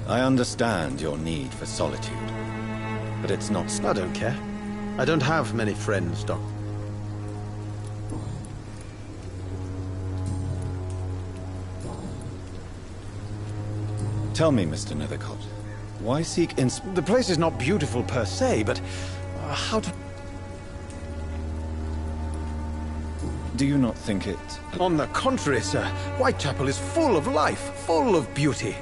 I understand your need for solitude, but it's not... I don't care. I don't have many friends, Doc. Tell me, Mr. Nethercott, why seek The place is not beautiful per se, but how to... Do you not think it... On the contrary, sir. Whitechapel is full of life, full of beauty.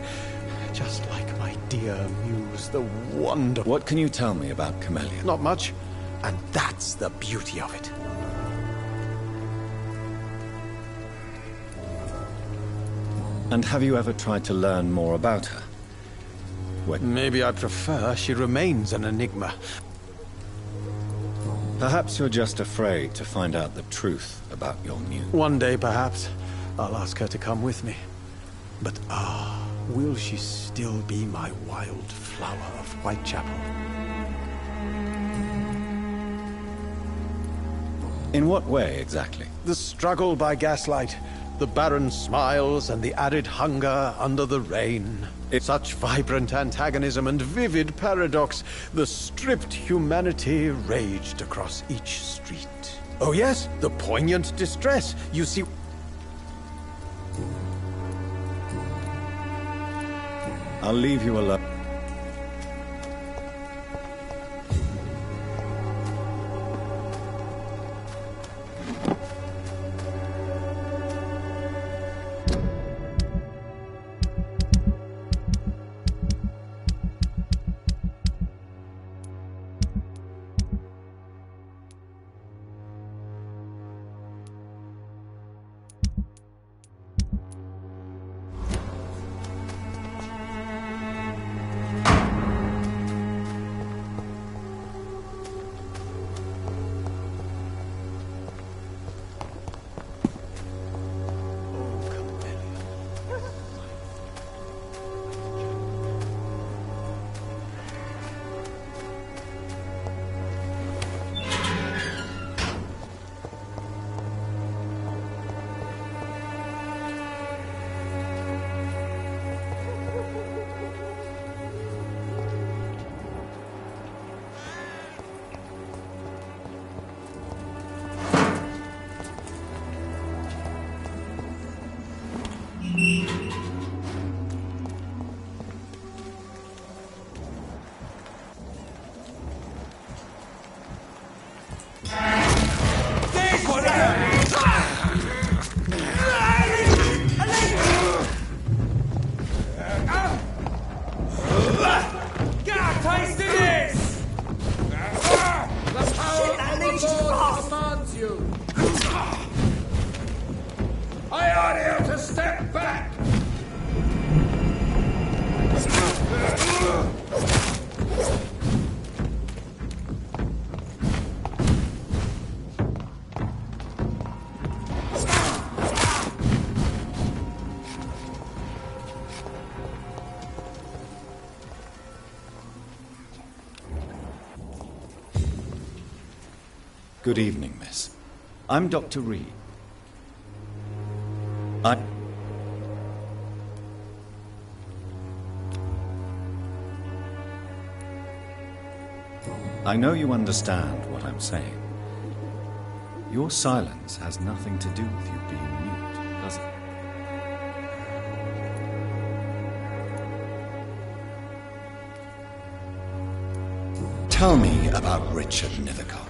Just like my dear muse, the wonder... What can you tell me about Camellia? Not much, and that's the beauty of it. And have you ever tried to learn more about her? Maybe I prefer she remains an enigma. Perhaps you're just afraid to find out the truth about your muse. One day, perhaps, I'll ask her to come with me. But will she still be my wild flower of Whitechapel? In what way, exactly? The struggle by gaslight, the barren smiles and the arid hunger under the rain. Such vibrant antagonism and vivid paradox, the stripped humanity raged across each street. Oh yes, the poignant distress, you see... I'll leave you alone. Good evening, miss. I'm Dr. Reed. I know you understand what I'm saying. Your silence has nothing to do with you being mute, does it? Tell me about Richard Nethercott.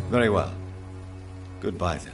Very well. Goodbye, then.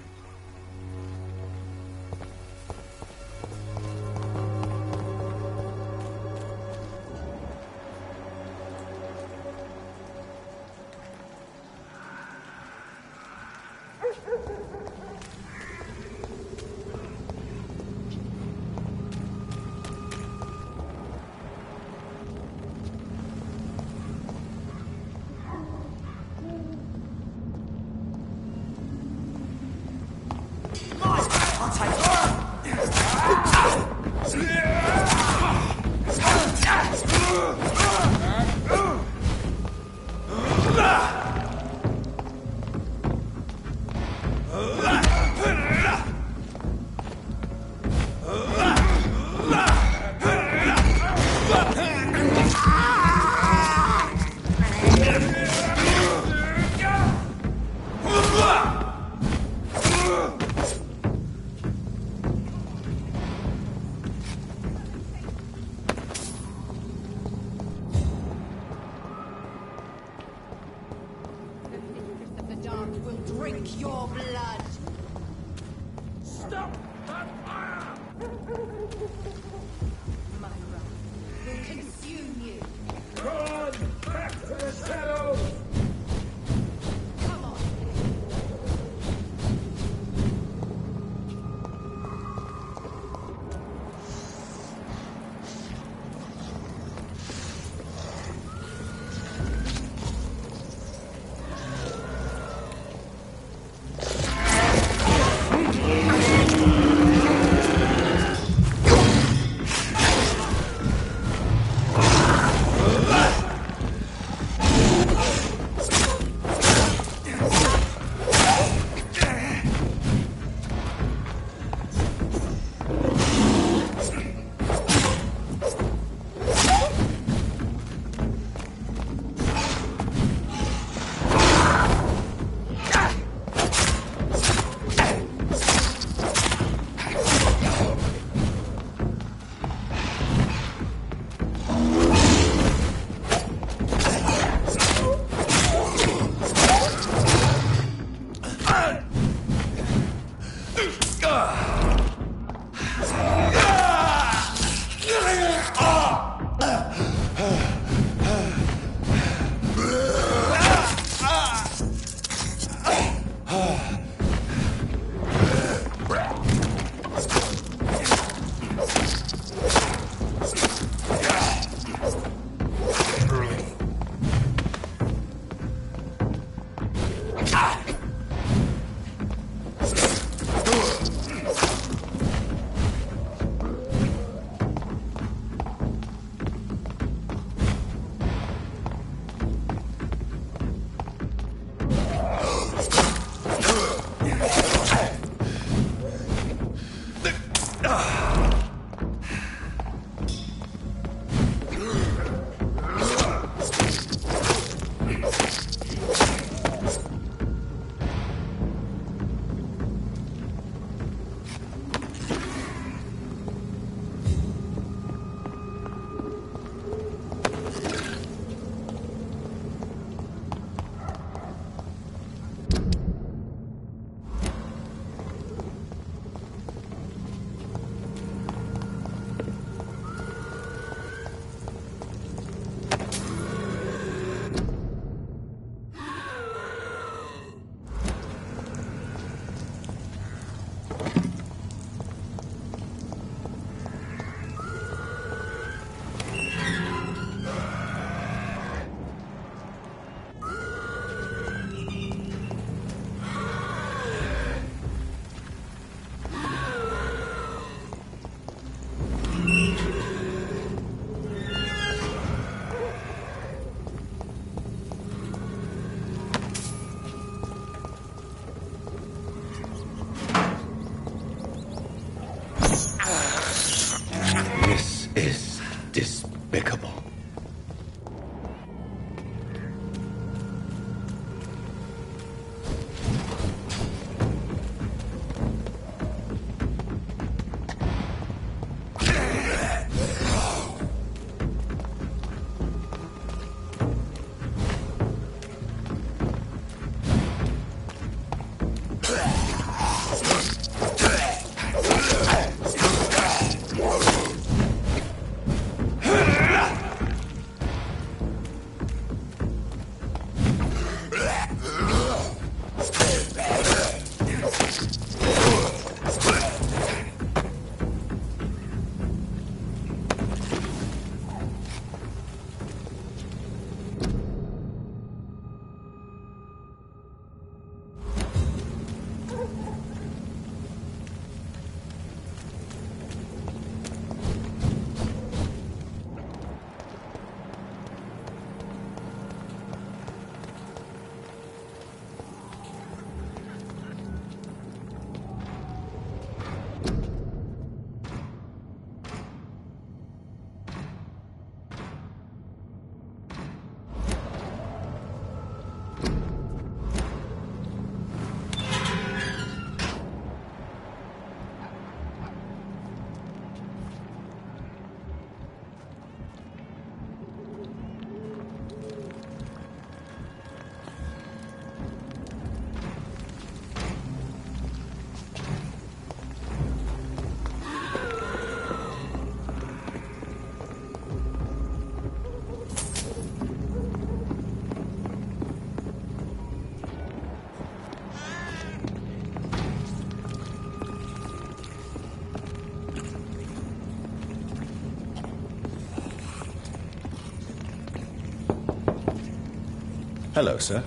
Hello, sir.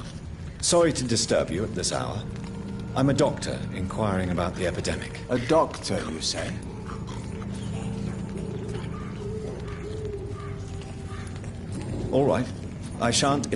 Sorry to disturb you at this hour. I'm a doctor inquiring about the epidemic. A doctor, you say? All right. I shan't...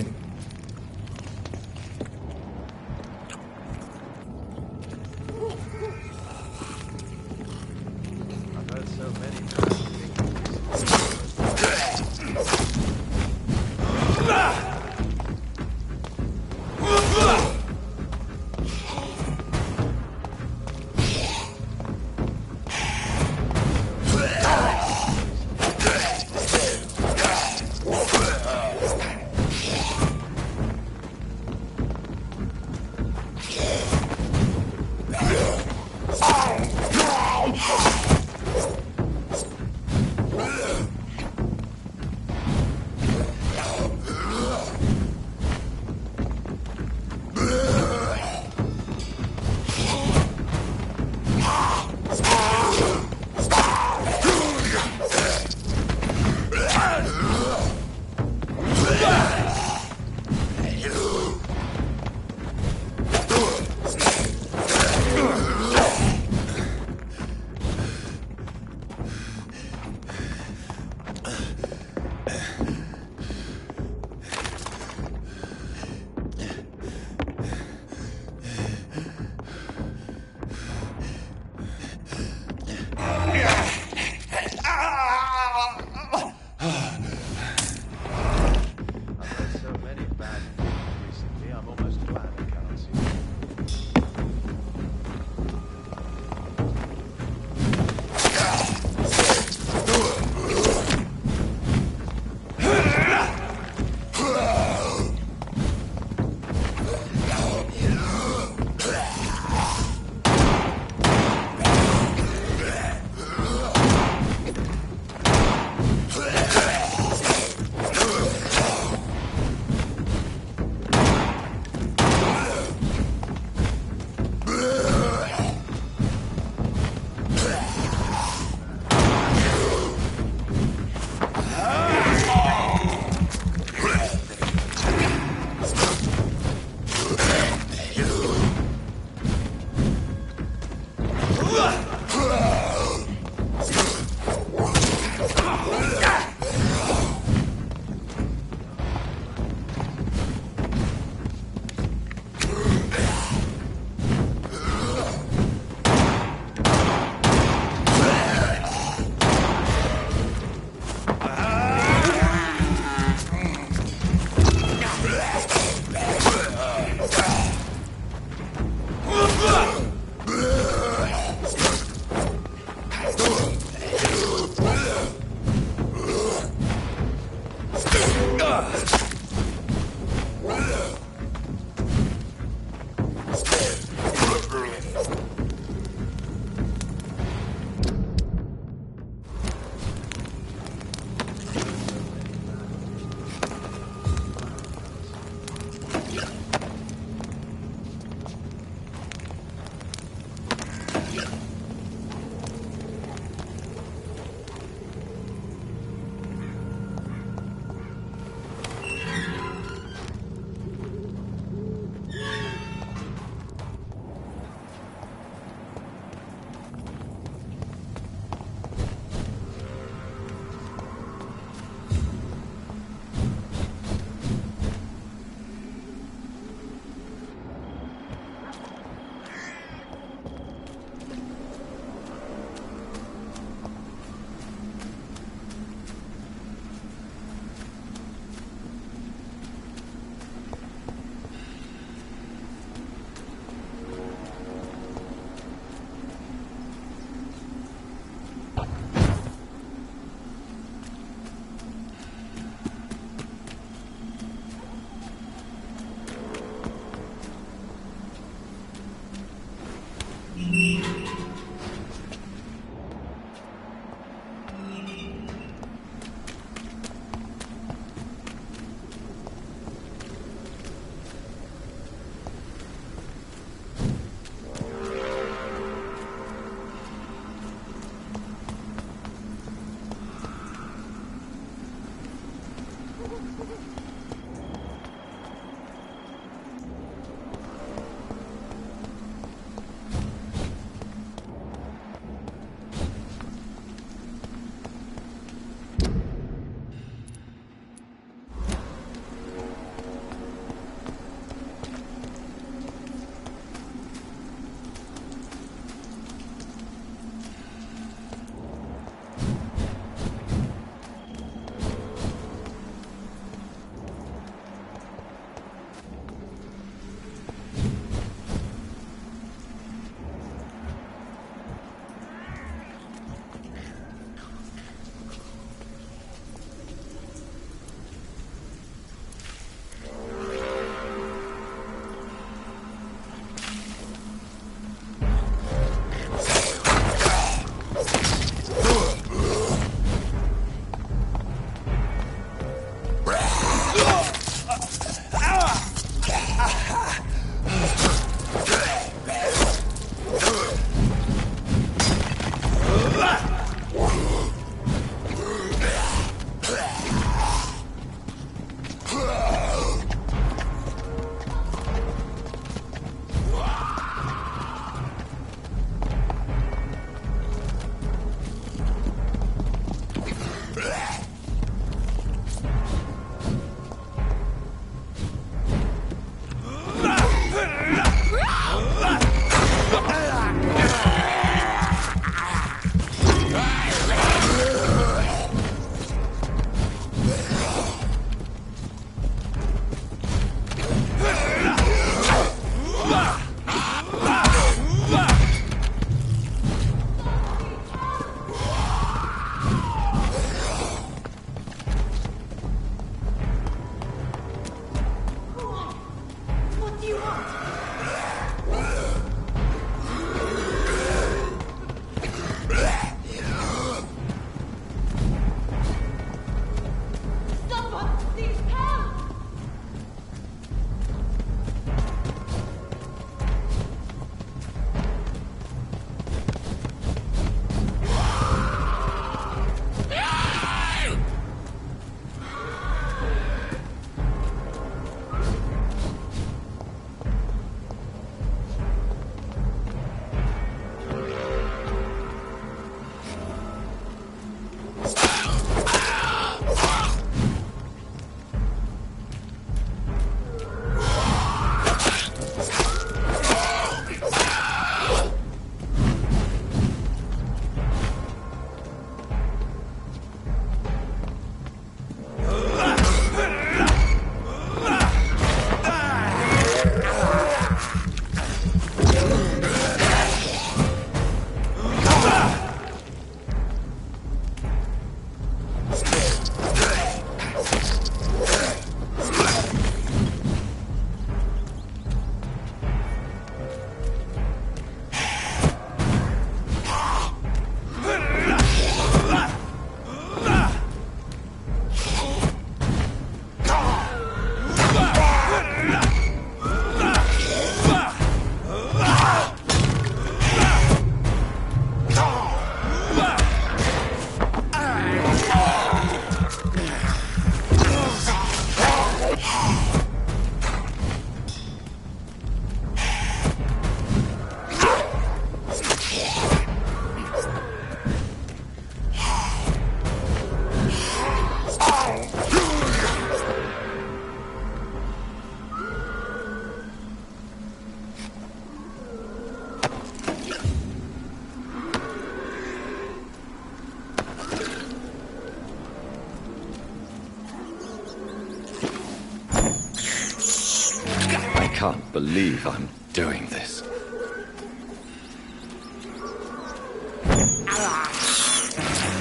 can't believe I'm doing this.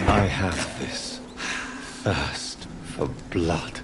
I have this thirst for blood.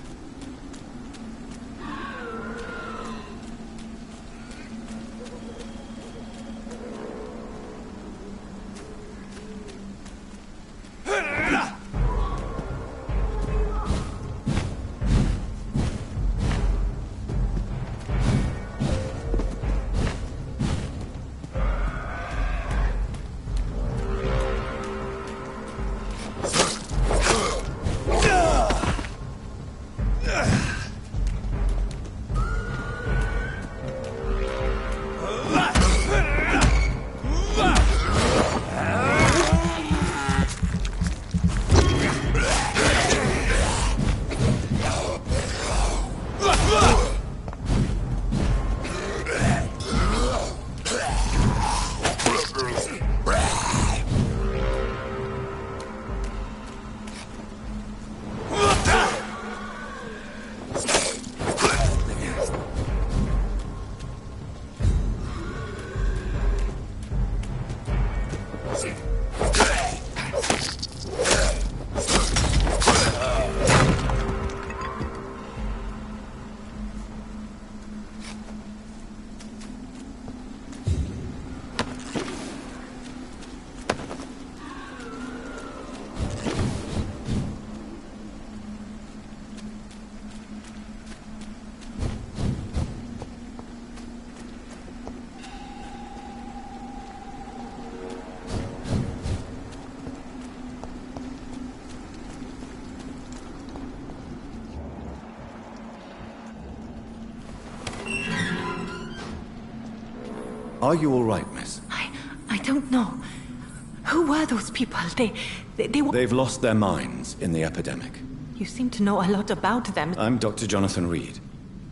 Are you all right, miss? I don't know. Who were those people? They were... They've lost their minds in the epidemic. You seem to know a lot about them. I'm Dr. Jonathan Reed.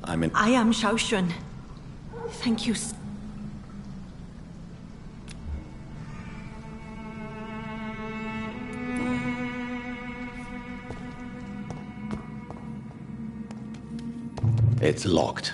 I am Xiaoxun. Thank you. It's locked.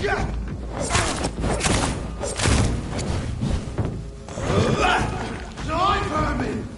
Die, vermin!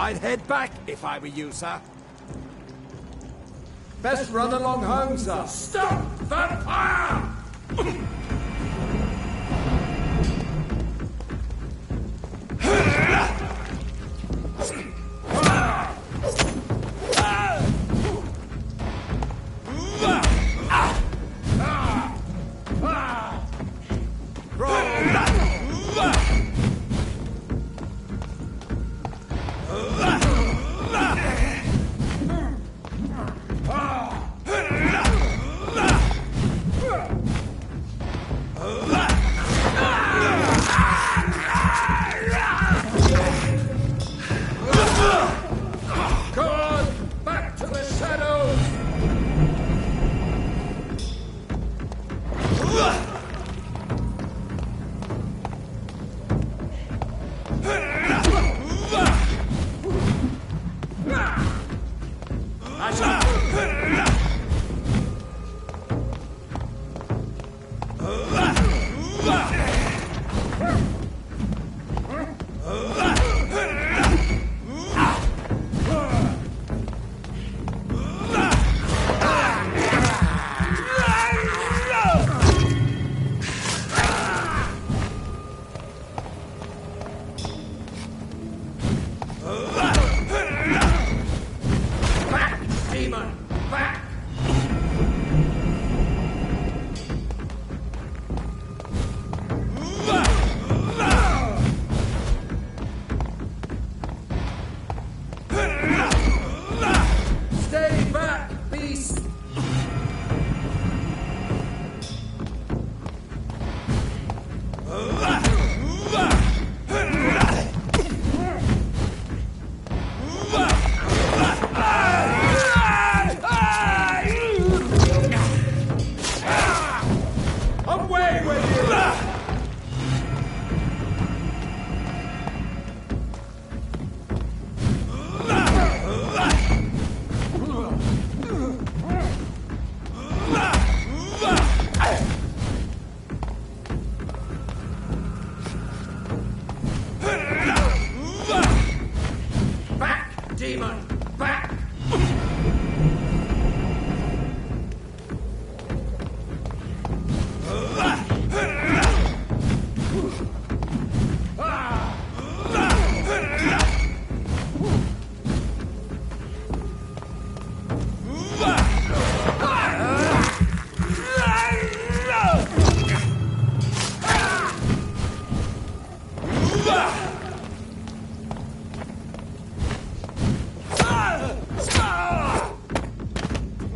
I'd head back if I were you, sir. Best run along home, sir. Stop! Vampire!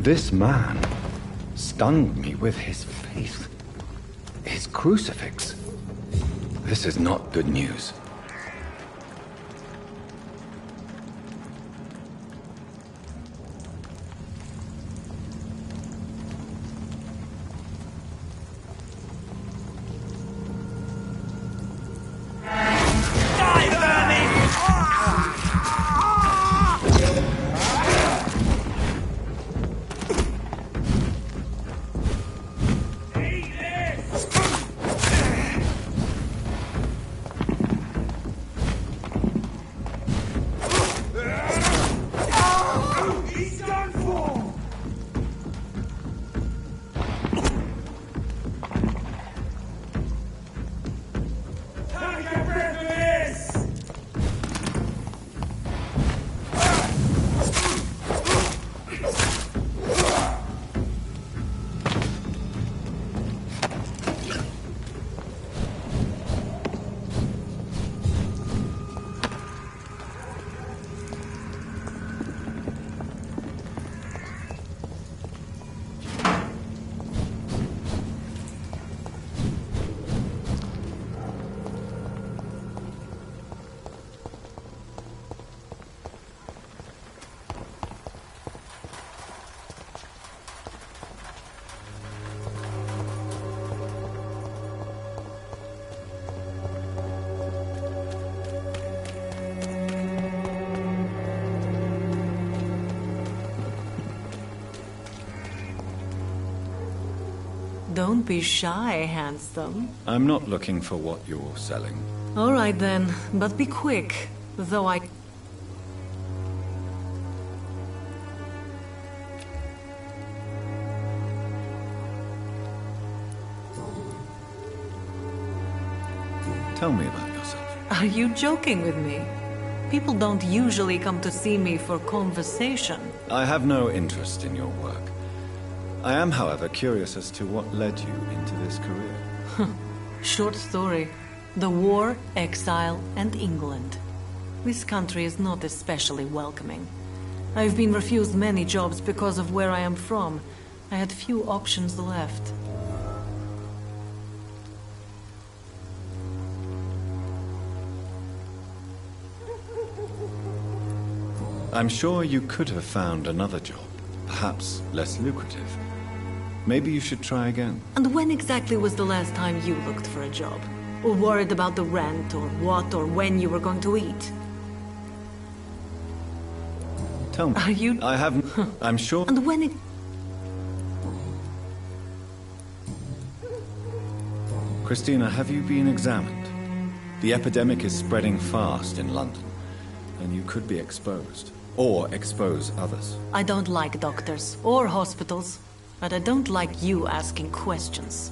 This man stunned me with his faith, his crucifix. This is not good news. Don't be shy, handsome. I'm not looking for what you're selling. All right then, but be quick, though I... Tell me about yourself. Are you joking with me? People don't usually come to see me for conversation. I have no interest in your work. I am, however, curious as to what led you into this career. Short story. The war, exile, and England. This country is not especially welcoming. I've been refused many jobs because of where I am from. I had few options left. I'm sure you could have found another job, perhaps less lucrative. Maybe you should try again. And when exactly was the last time you looked for a job? Or worried about the rent, or what, or when you were going to eat? Tell me. Are you... I haven't... I'm sure... And when it... Christina, have you been examined? The epidemic is spreading fast in London, and you could be exposed. Or expose others. I don't like doctors, or hospitals. But I don't like you asking questions.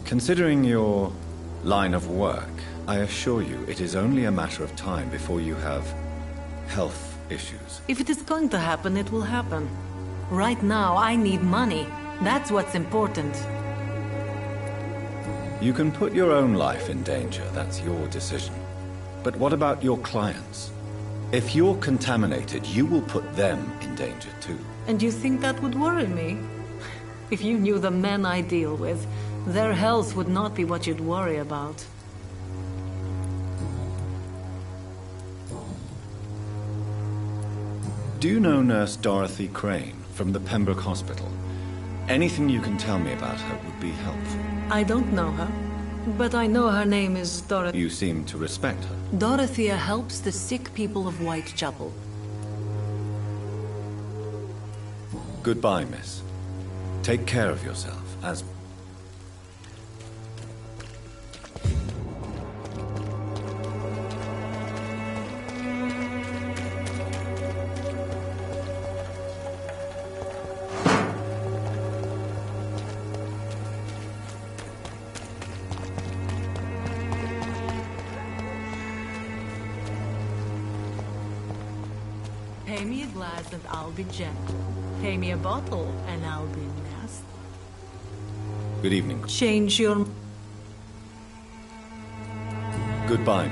Considering your line of work, I assure you it is only a matter of time before you have health issues. If it is going to happen, it will happen. Right now, I need money. That's what's important. You can put your own life in danger, that's your decision. But what about your clients? If you're contaminated, you will put them in danger too. And you think that would worry me? If you knew the men I deal with, their health would not be what you'd worry about. Do you know Nurse Dorothy Crane from the Pembroke Hospital? Anything you can tell me about her would be helpful. I don't know her, but I know her name is Dorothy. You seem to respect her. Dorothea helps the sick people of Whitechapel. Goodbye, miss. Take care of yourself, as... Pay me a glass and I'll be gentle. Pay me a bottle and I'll be nasty. Good evening. Change your... Goodbye.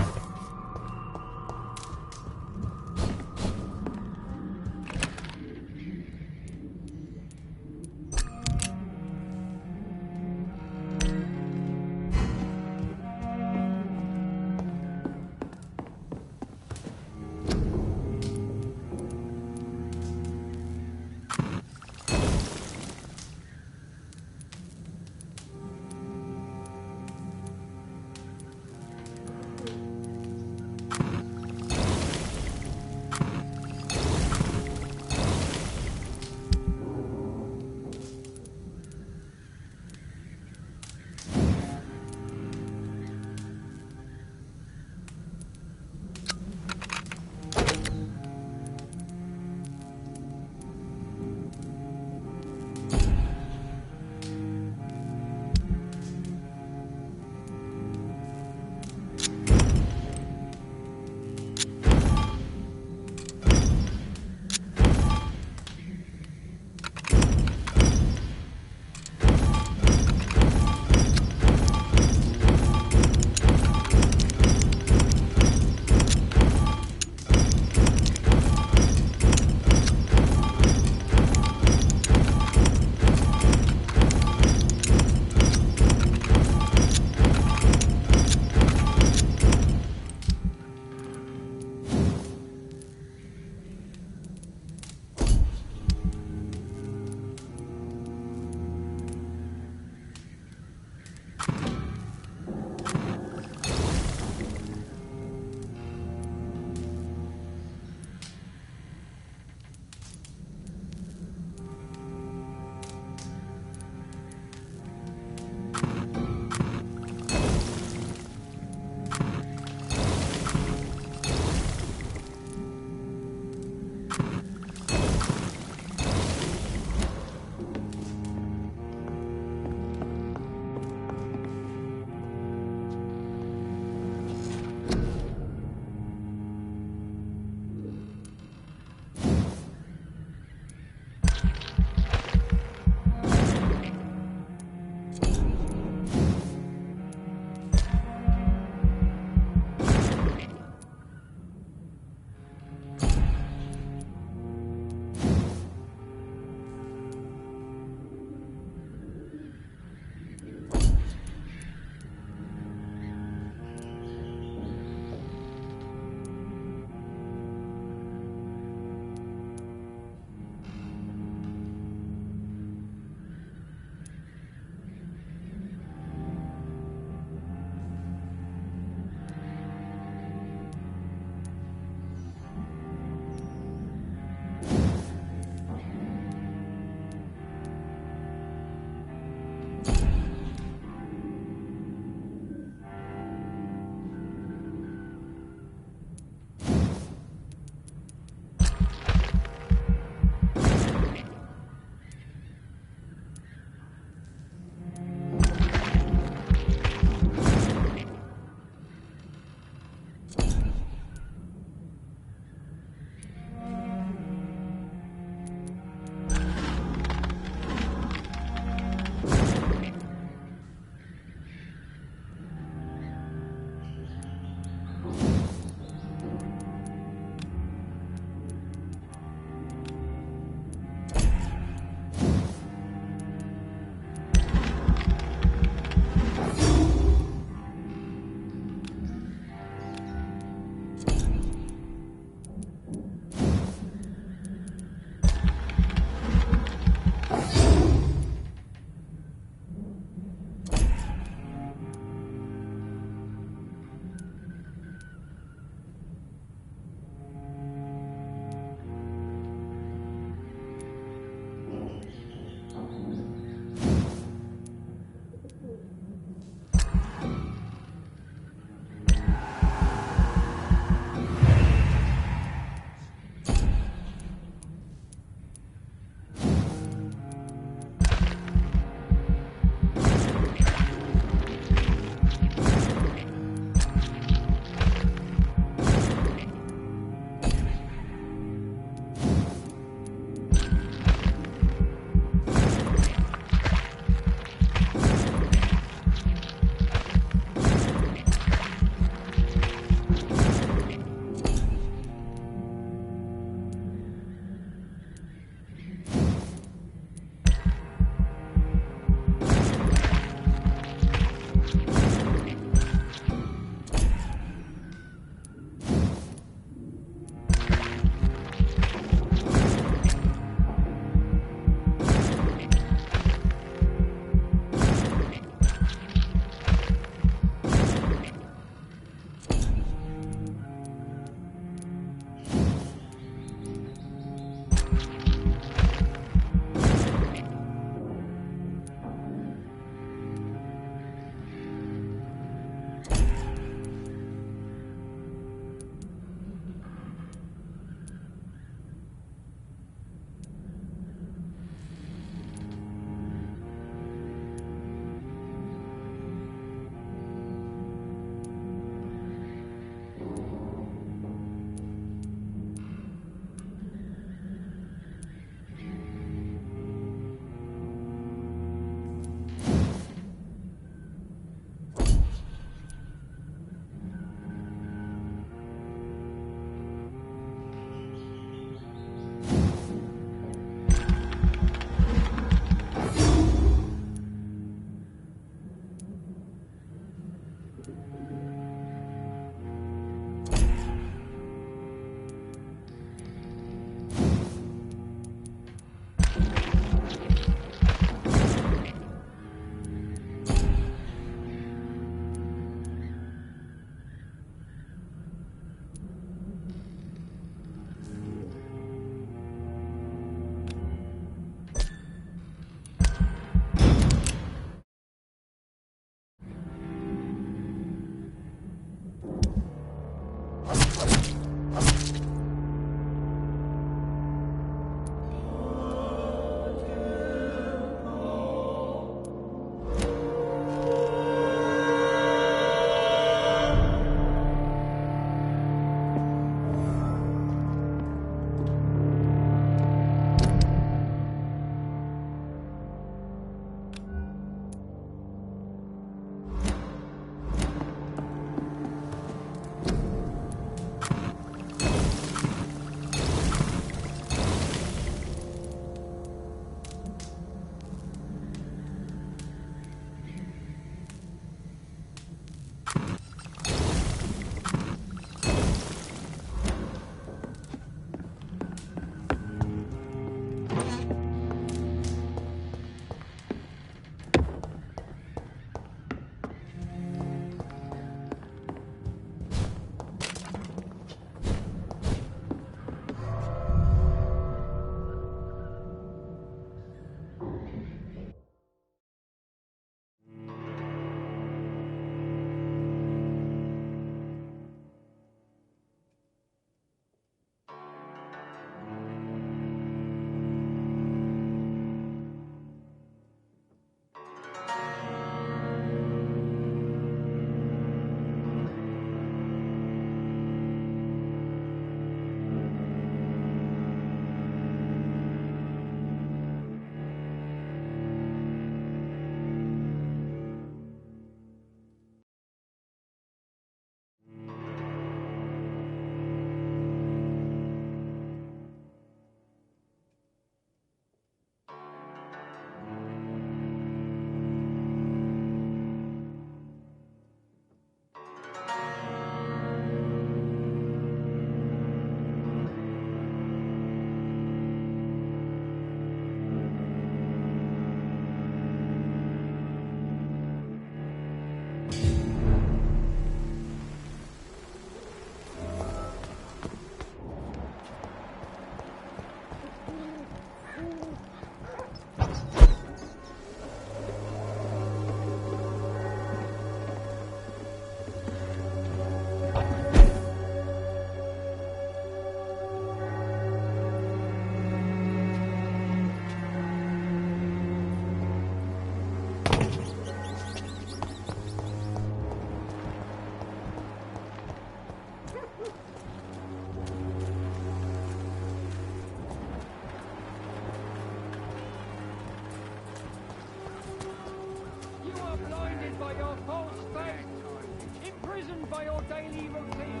imprisoned by your daily routine.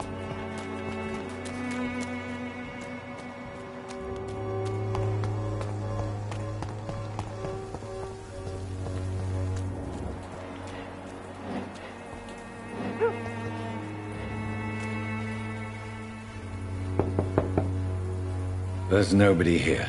There's nobody here.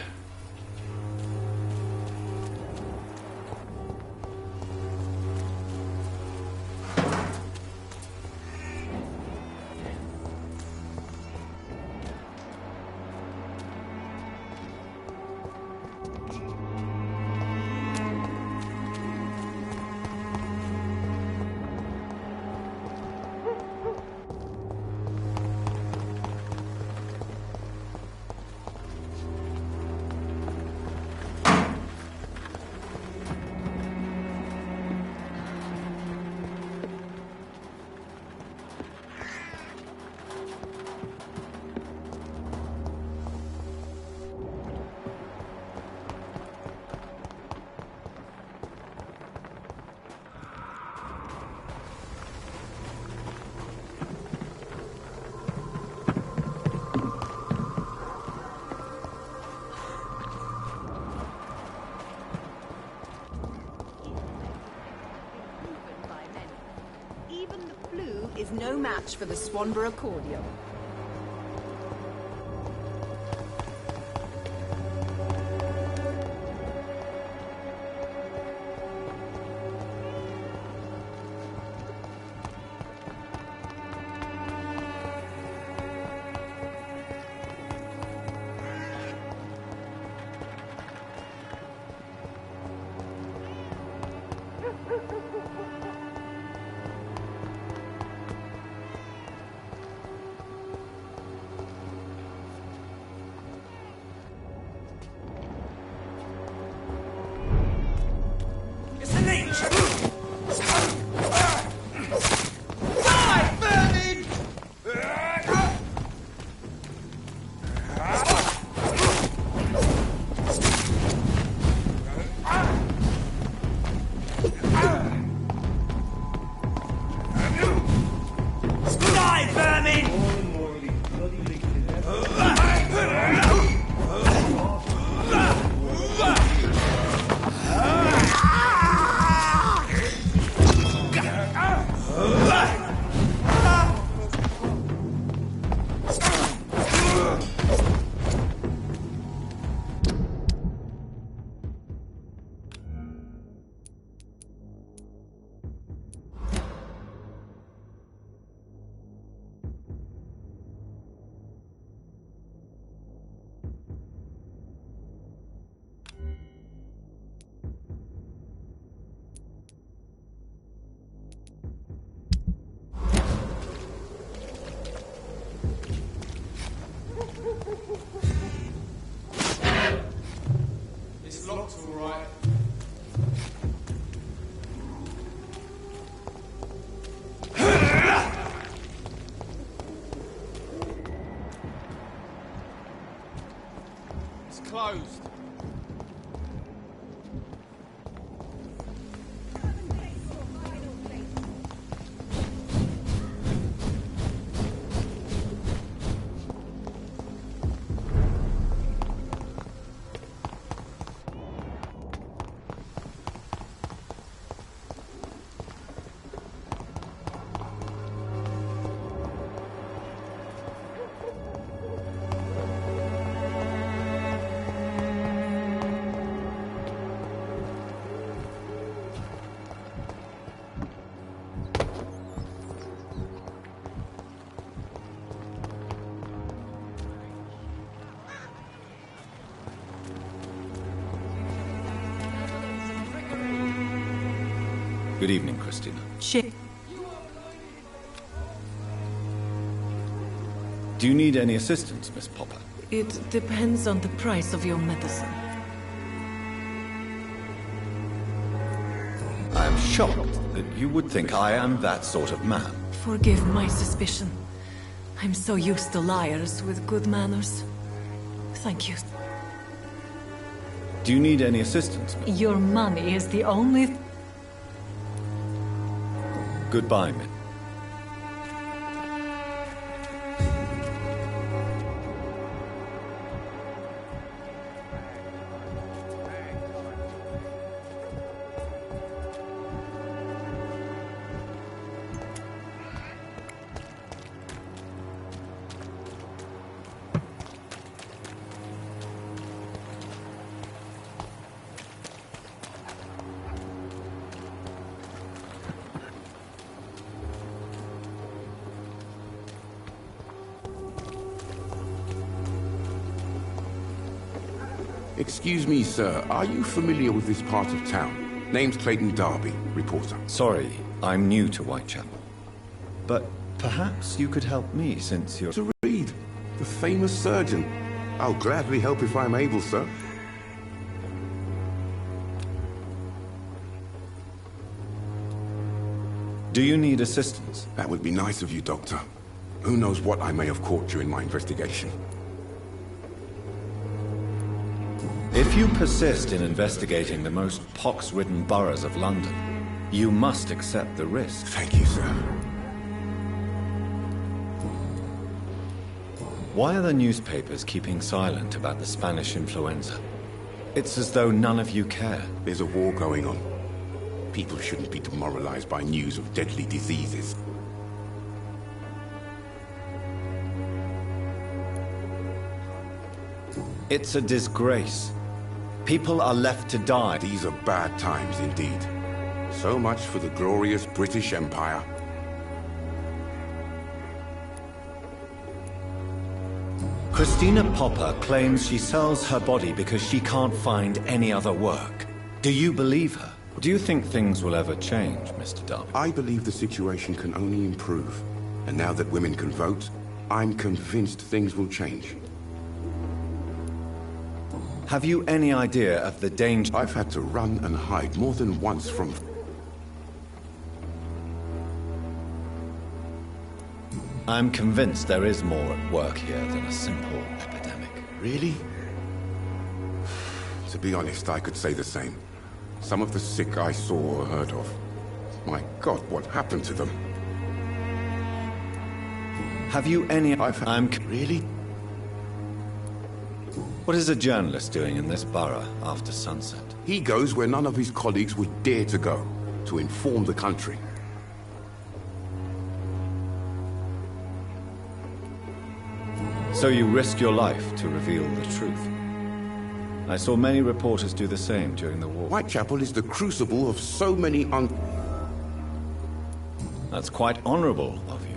Is no match for the Swanborough cordial. Closed. Good evening, Christina. Do you need any assistance, Miss Popper? It depends on the price of your medicine. I am shocked that you would think I am that sort of man. Forgive my suspicion. I'm so used to liars with good manners. Thank you. Do you need any assistance, Miss? Your money is the only... Goodbye, Miss. Excuse me, sir. Are you familiar with this part of town? Name's Clayton Darby, reporter. Sorry, I'm new to Whitechapel. But perhaps you could help me since you're... To Reed, the famous surgeon. I'll gladly help if I'm able, sir. Do you need assistance? That would be nice of you, Doctor. Who knows what I may have caught during my investigation. If you persist in investigating the most pox-ridden boroughs of London, you must accept the risk. Thank you, sir. Why are the newspapers keeping silent about the Spanish influenza? It's as though none of you care. There's a war going on. People shouldn't be demoralized by news of deadly diseases. It's a disgrace. People are left to die. These are bad times indeed. So much for the glorious British Empire. Christina Popper claims she sells her body because she can't find any other work. Do you believe her? Do you think things will ever change, Mr. Darby? I believe the situation can only improve. And now that women can vote, I'm convinced things will change. Have you any idea of the danger? I've had to run and hide more than once from... I'm convinced there is more at work here than a simple epidemic. Really? To be honest, I could say the same. Some of the sick I saw or heard of. My God, what happened to them? Have you any... Really? What is a journalist doing in this borough after sunset? He goes where none of his colleagues would dare to go, to inform the country. So you risk your life to reveal the truth. I saw many reporters do the same during the war. Whitechapel is the crucible of so many That's quite honorable of you.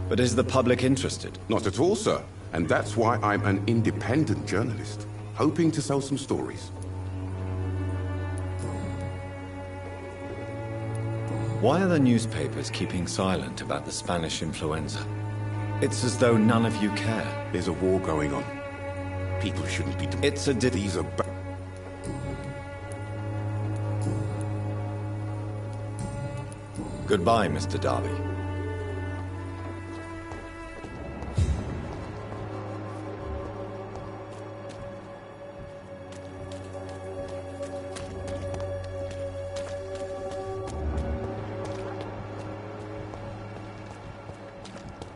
But is the public interested? Not at all, sir. And that's why I'm an independent journalist, hoping to sell some stories. Why are the newspapers keeping silent about the Spanish influenza? It's as though none of you care. There's a war going on. People shouldn't be... These are... Goodbye, Mr. Darby.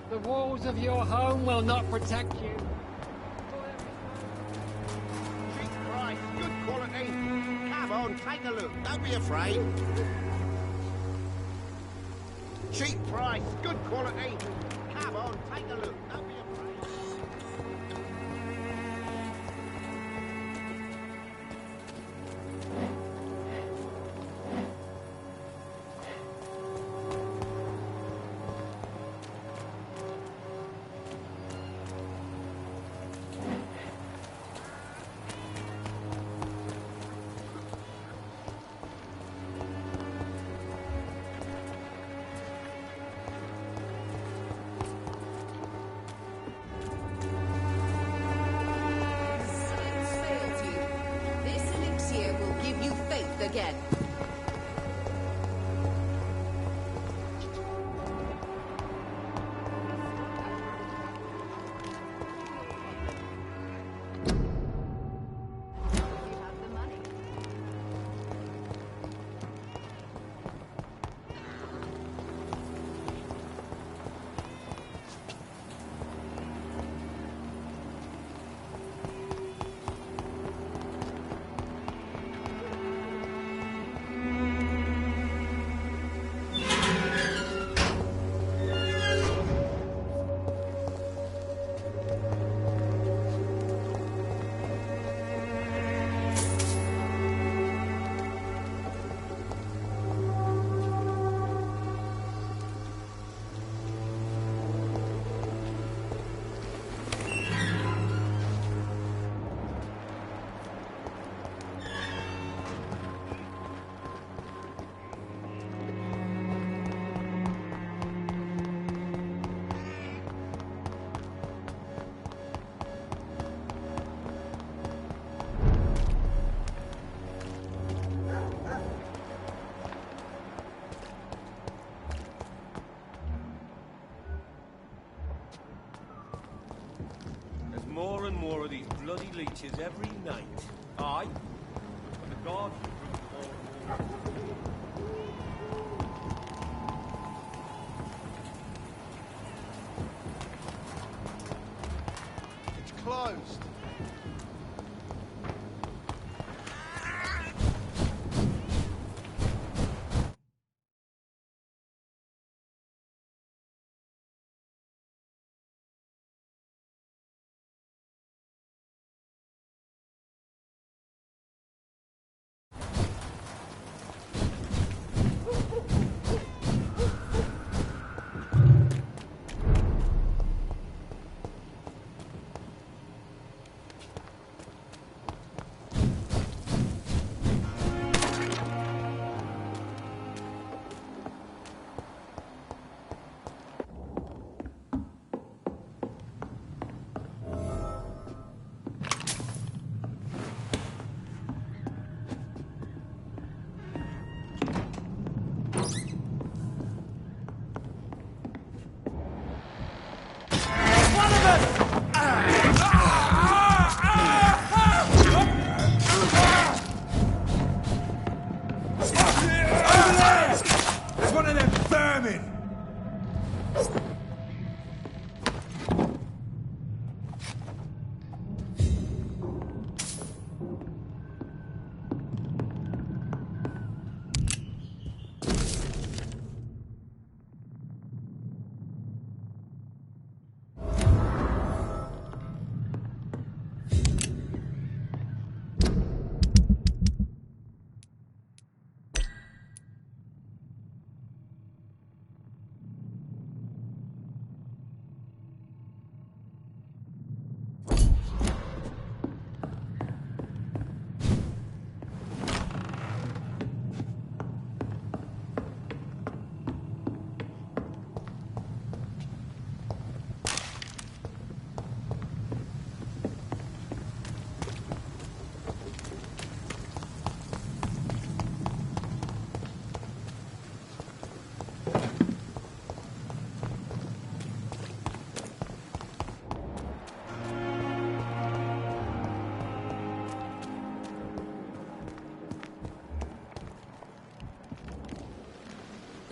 The walls of your home will not protect you. Cheap price, good quality. Come on, take a look. Don't be afraid. Cheap price, good quality. Come on, take a look. Don't be afraid. Again. more of these bloody leeches every night. Aye? For the gods who drink more. It's closed.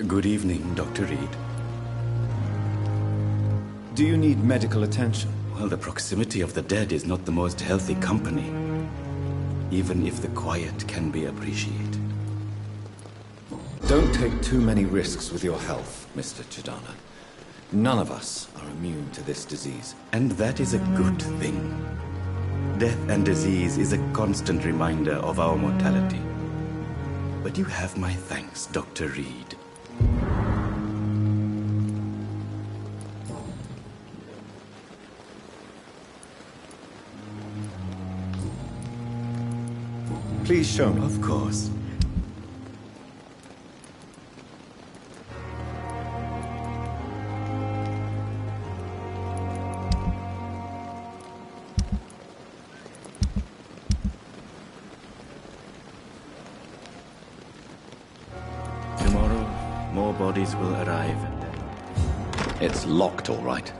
Good evening, Dr. Reed. Do you need medical attention? Well, the proximity of the dead is not the most healthy company, even if the quiet can be appreciated. Don't take too many risks with your health, Mr. Chidana. None of us are immune to this disease. And that is a good thing. Death and disease is a constant reminder of our mortality. But you have my thanks, Dr. Reed. Please show me. Of course. Tomorrow, more bodies will arrive. It's locked, all right.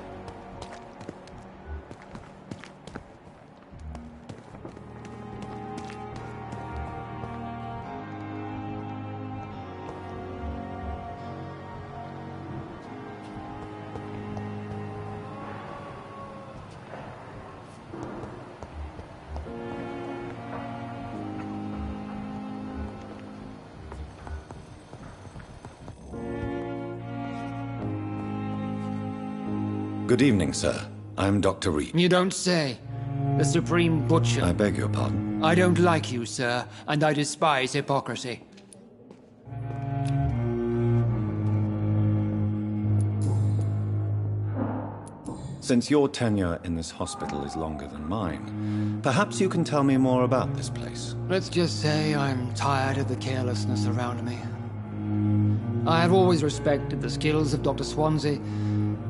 Good evening, sir. I'm Dr. Reed. You don't say. The Supreme Butcher. I beg your pardon. I don't like you, sir, and I despise hypocrisy. Since your tenure in this hospital is longer than mine, perhaps you can tell me more about this place. Let's just say I'm tired of the carelessness around me. I have always respected the skills of Dr. Swansea,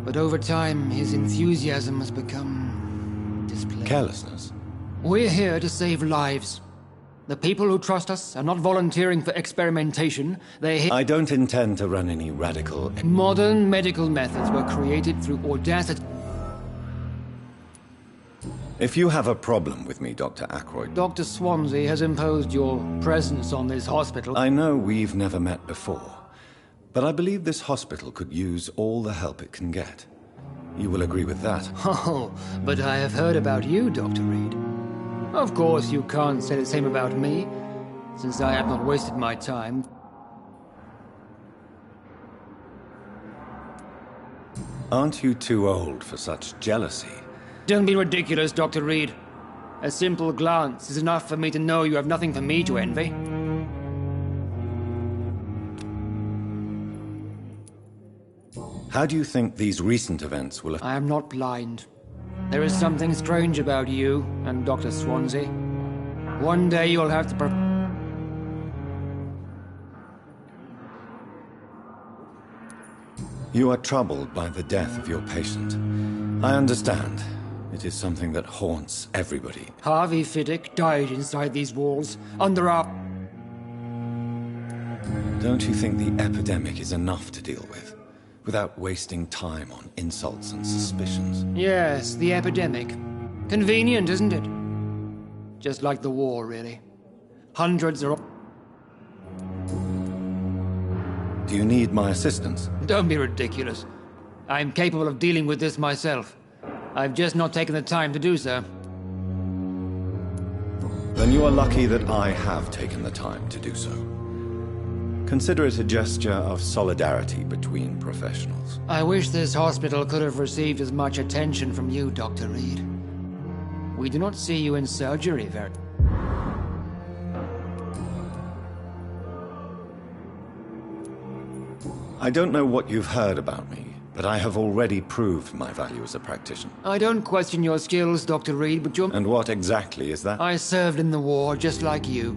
but over time, his enthusiasm has become displaced. Carelessness? We're here to save lives. The people who trust us are not volunteering for experimentation. I don't intend to run any radical... Modern medical methods were created through audacity. If you have a problem with me, Dr. Ackroyd... Dr. Swansea has imposed your presence on this hospital. I know we've never met before, but I believe this hospital could use all the help it can get. You will agree with that. Oh, but I have heard about you, Dr. Reed. Of course, you can't say the same about me, since I have not wasted my time. Aren't you too old for such jealousy? Don't be ridiculous, Dr. Reed. A simple glance is enough for me to know you have nothing for me to envy. How do you think these recent events will... I am not blind. There is something strange about you and Dr. Swansea. One day you'll have to... You are troubled by the death of your patient. I understand. It is something that haunts everybody. Harvey Fiddick died inside these walls, under our... Don't you think the epidemic is enough to deal with, without wasting time on insults and suspicions? Yes, the epidemic. Convenient, isn't it? Just like the war, really. Hundreds are... Do you need my assistance? Don't be ridiculous. I'm capable of dealing with this myself. I've just not taken the time to do so. Then you are lucky that I have taken the time to do so. Consider it a gesture of solidarity between professionals. I wish this hospital could have received as much attention from you, Dr. Reed. We do not see you in surgery very... I don't know what you've heard about me, but I have already proved my value as a practitioner. I don't question your skills, Dr. Reed, but you're... And what exactly is that? I served in the war just like you.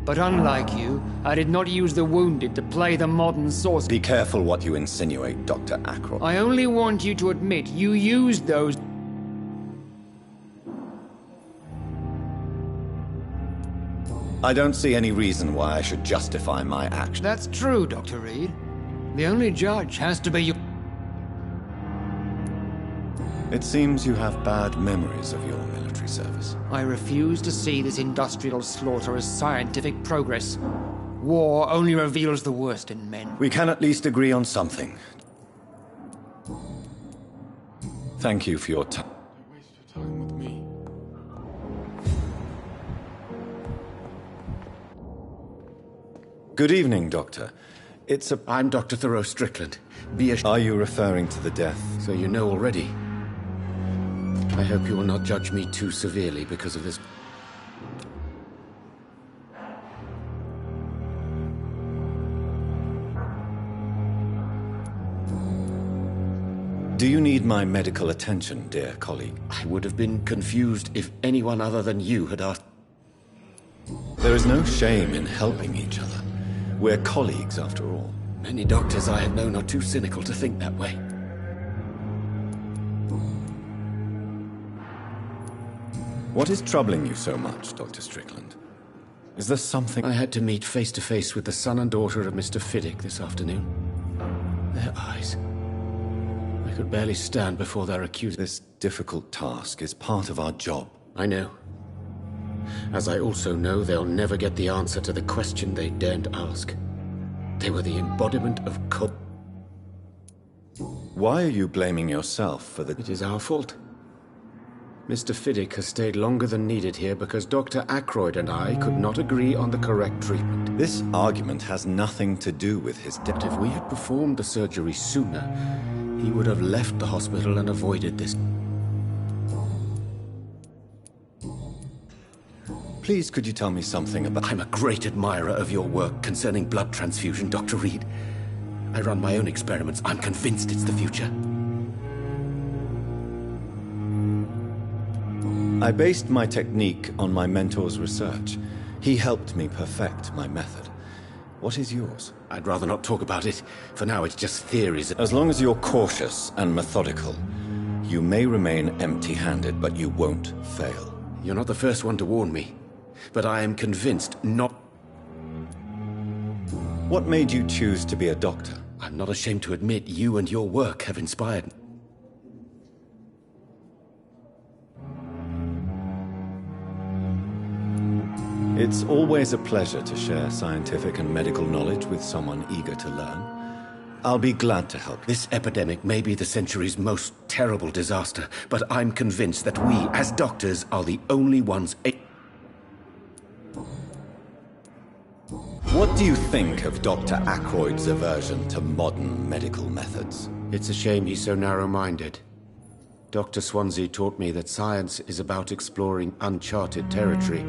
But unlike you, I did not use the wounded to play the modern source. Be careful what you insinuate, Dr. Ackroyd. I only want you to admit you used those... I don't see any reason why I should justify my action. That's true, Dr. Reed. The only judge has to be you. It seems you have bad memories of your military service. I refuse to see this industrial slaughter as scientific progress. War only reveals the worst in men. We can at least agree on something. Thank you for your time. Don't waste your time with me. Good evening, Doctor. I'm Dr. Thoreau Strickland. Are you referring to the death? So you know already. I hope you will not judge me too severely because of this. Do you need my medical attention, dear colleague? I would have been confused if anyone other than you had asked. There is no shame in helping each other. We're colleagues, after all. Many doctors I have known are too cynical to think that way. What is troubling you so much, Dr. Strickland? Is there something... I had to meet face to face with the son and daughter of Mr. Fiddick this afternoon. Their eyes... I could barely stand before their accusers. This difficult task is part of our job. I know. As I also know they'll never get the answer to the question they daren't ask. They were the embodiment of Why are you blaming yourself for the... It is our fault. Mr. Fiddick has stayed longer than needed here because Dr. Ackroyd and I could not agree on the correct treatment. This argument has nothing to do with his death. If we had performed the surgery sooner, he would have left the hospital and avoided this. Please, could you tell me something about... I'm a great admirer of your work concerning blood transfusion, Dr. Reed. I run my own experiments. I'm convinced it's the future. I based my technique on my mentor's research. He helped me perfect my method. What is yours? I'd rather not talk about it. For now, it's just theories. As long as you're cautious and methodical, you may remain empty-handed, but you won't fail. You're not the first one to warn me. But I am convinced not... What made you choose to be a doctor? I'm not ashamed to admit you and your work have inspired me. It's always a pleasure to share scientific and medical knowledge with someone eager to learn. I'll be glad to help. This epidemic may be the century's most terrible disaster, but I'm convinced that we, as doctors, are the only ones What do you think of Dr. Ackroyd's aversion to modern medical methods? It's a shame he's so narrow-minded. Dr. Swansea taught me that science is about exploring uncharted territory.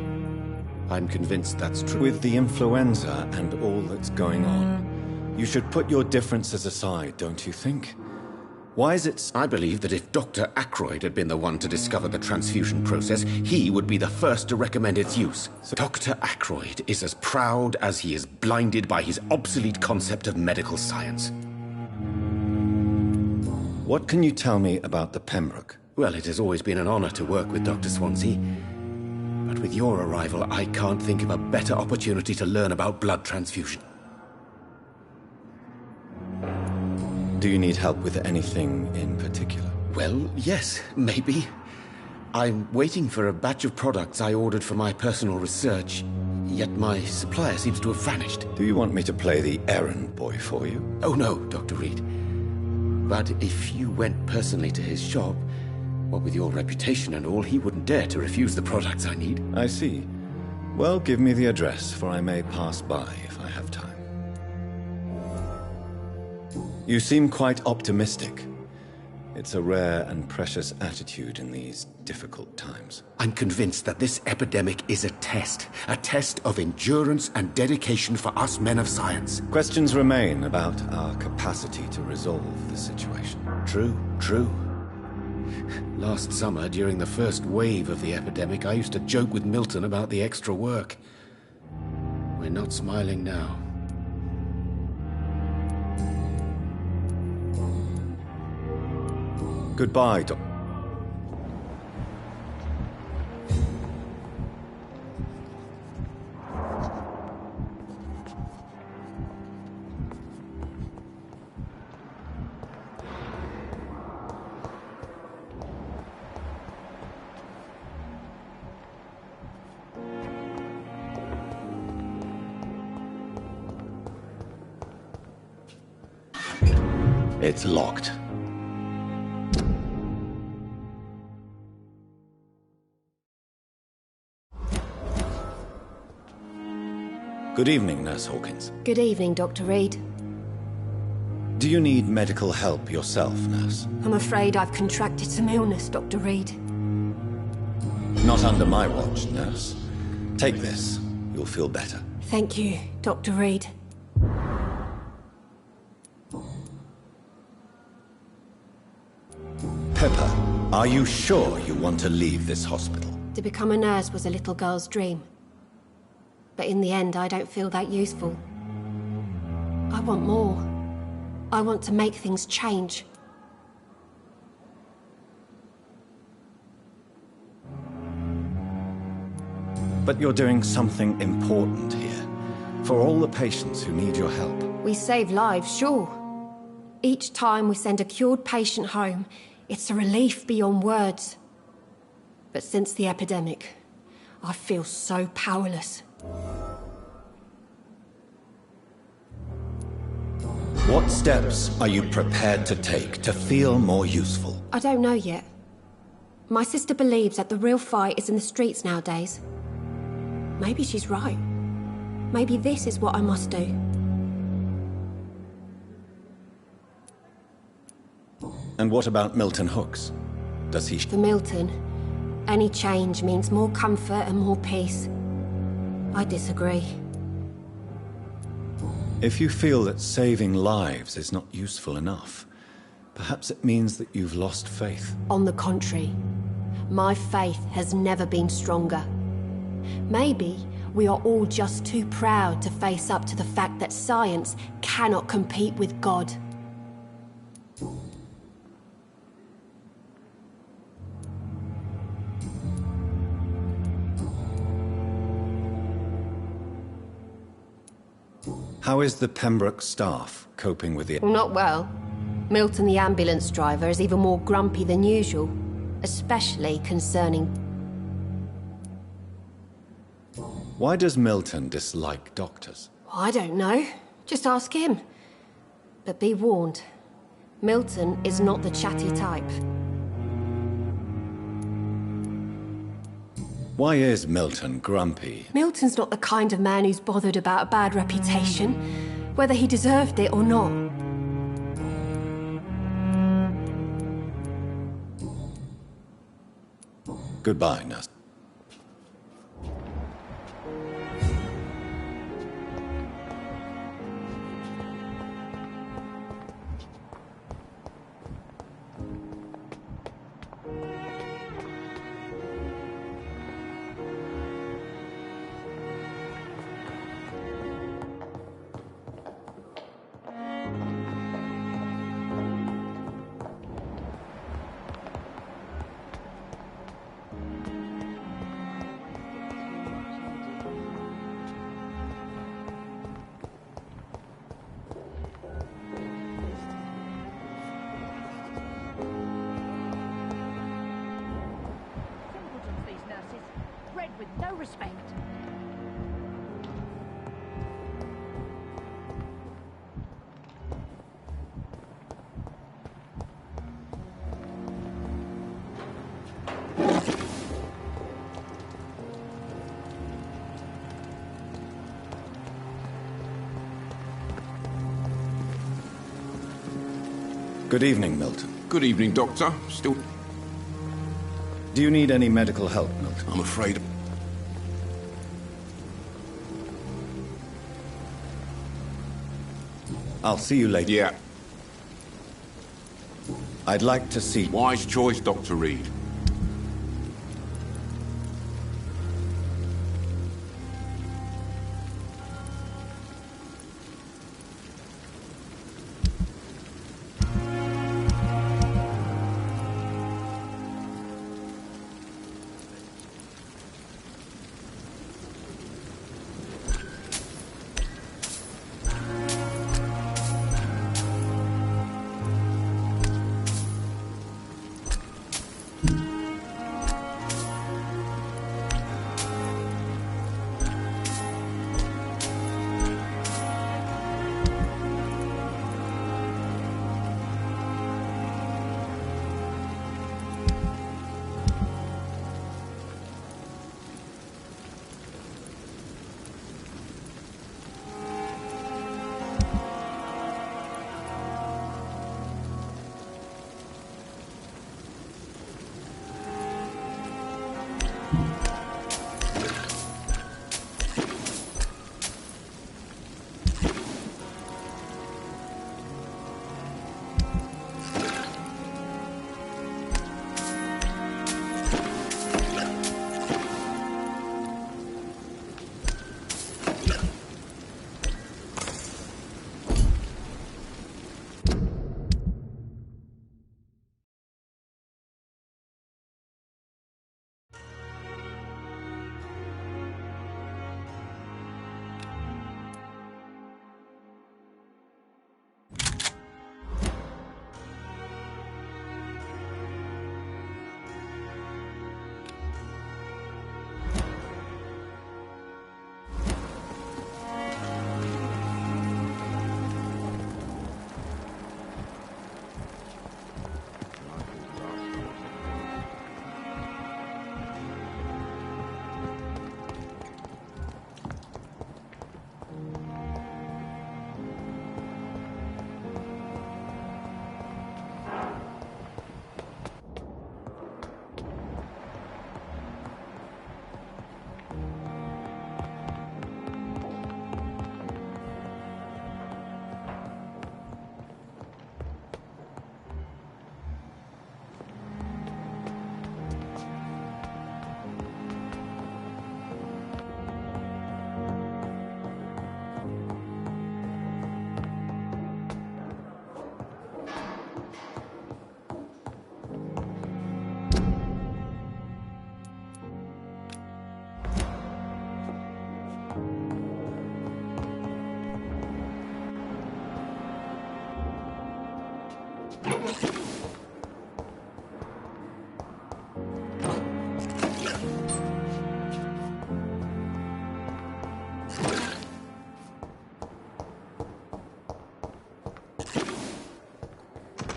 I'm convinced that's true. With the influenza and all that's going on, you should put your differences aside, don't you think? Why is it... I believe that if Dr. Ackroyd had been the one to discover the transfusion process, he would be the first to recommend its use. Dr. Ackroyd is as proud as he is blinded by his obsolete concept of medical science. What can you tell me about the Pembroke? Well, it has always been an honor to work with Dr. Swansea. But with your arrival, I can't think of a better opportunity to learn about blood transfusion. Do you need help with anything in particular? Well, yes, maybe. I'm waiting for a batch of products I ordered for my personal research, yet my supplier seems to have vanished. Do you want me to play the errand boy for you? Oh no, Dr. Reed. But if you went personally to his shop, what with your reputation and all, he wouldn't dare to refuse the products I need. I see. Well, give me the address, for I may pass by if I have time. You seem quite optimistic. It's a rare and precious attitude in these difficult times. I'm convinced that this epidemic is a test of endurance and dedication for us men of science. Questions remain about our capacity to resolve the situation. True. Last summer, during the first wave of the epidemic, I used to joke with Milton about the extra work. We're not smiling now. Goodbye, Doc. It's locked. Good evening, Nurse Hawkins. Good evening, Dr. Reed. Do you need medical help yourself, Nurse? I'm afraid I've contracted some illness, Dr. Reed. Not under my watch, Nurse. Take this. You'll feel better. Thank you, Dr. Reed. Pepper, are you sure you want to leave this hospital? To become a nurse was a little girl's dream. But in the end, I don't feel that useful. I want more. I want to make things change. But you're doing something important here. For all the patients who need your help. We save lives, sure. Each time we send a cured patient home, it's a relief beyond words. But since the epidemic, I feel so powerless. What steps are you prepared to take to feel more useful? I don't know yet. My sister believes that the real fight is in the streets nowadays. Maybe she's right. Maybe this is what I must do. And what about Milton Hooks? Does he... For Milton, any change means more comfort and more peace. I disagree. If you feel that saving lives is not useful enough, perhaps it means that you've lost faith. On the contrary, my faith has never been stronger. Maybe we are all just too proud to face up to the fact that science cannot compete with God. How is the Pembroke staff coping with the... Well, not well. Milton, the ambulance driver, is even more grumpy than usual, especially concerning... Why does Milton dislike doctors? I don't know. Just ask him. But be warned, Milton is not the chatty type. Why is Milton grumpy? Milton's not the kind of man who's bothered about a bad reputation, whether he deserved it or not. Goodbye, nurse. With no respect. Good evening, Milton. Good evening, Doctor. Still... Do you need any medical help, Milton? I'm afraid... I'll see you later. Yeah. I'd like to see... Wise choice, Dr. Reed.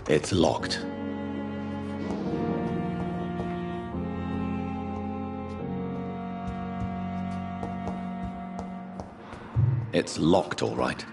It's locked. It's locked, all right.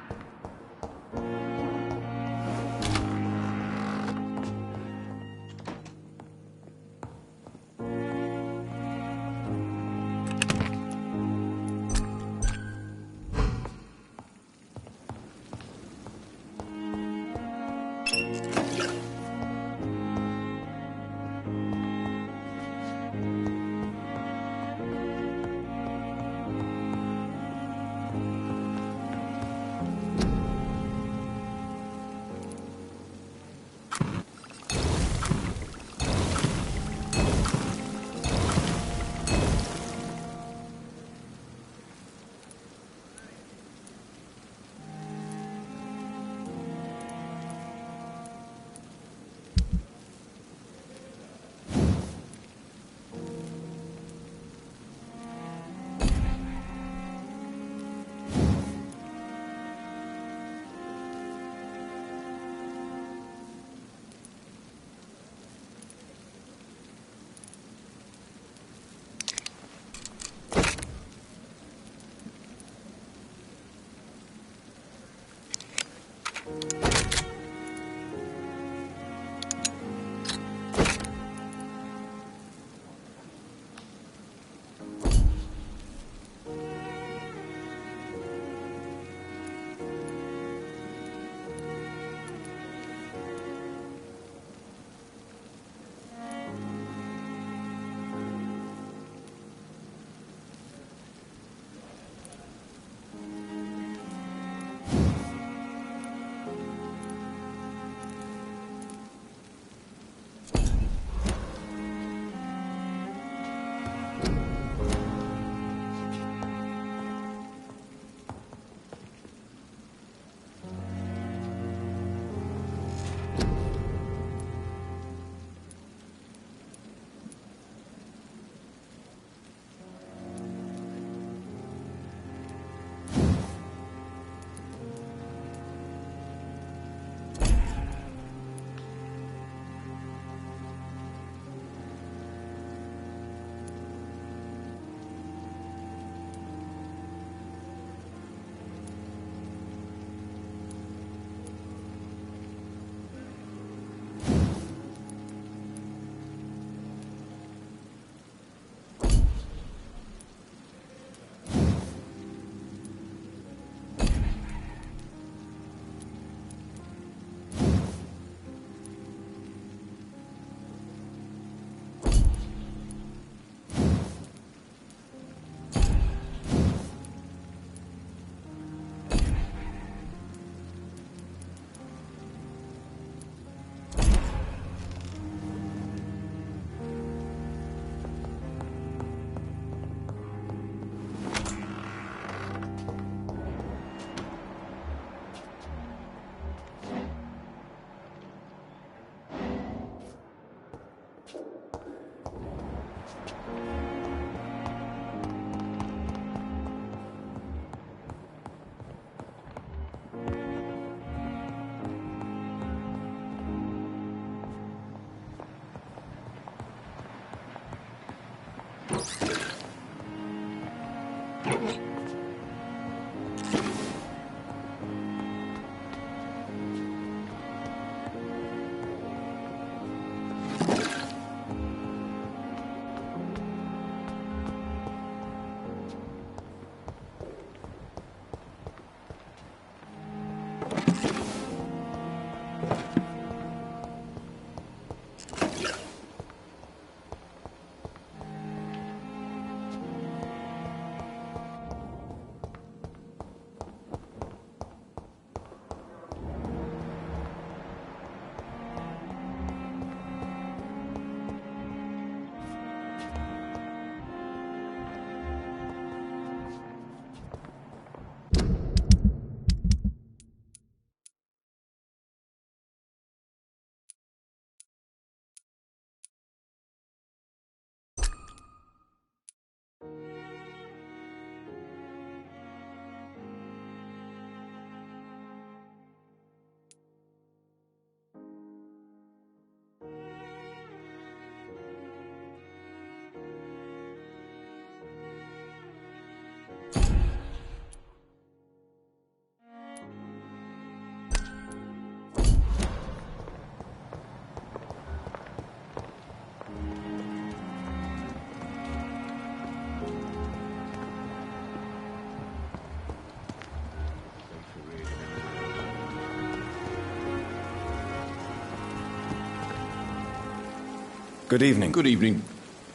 Good evening. Good evening.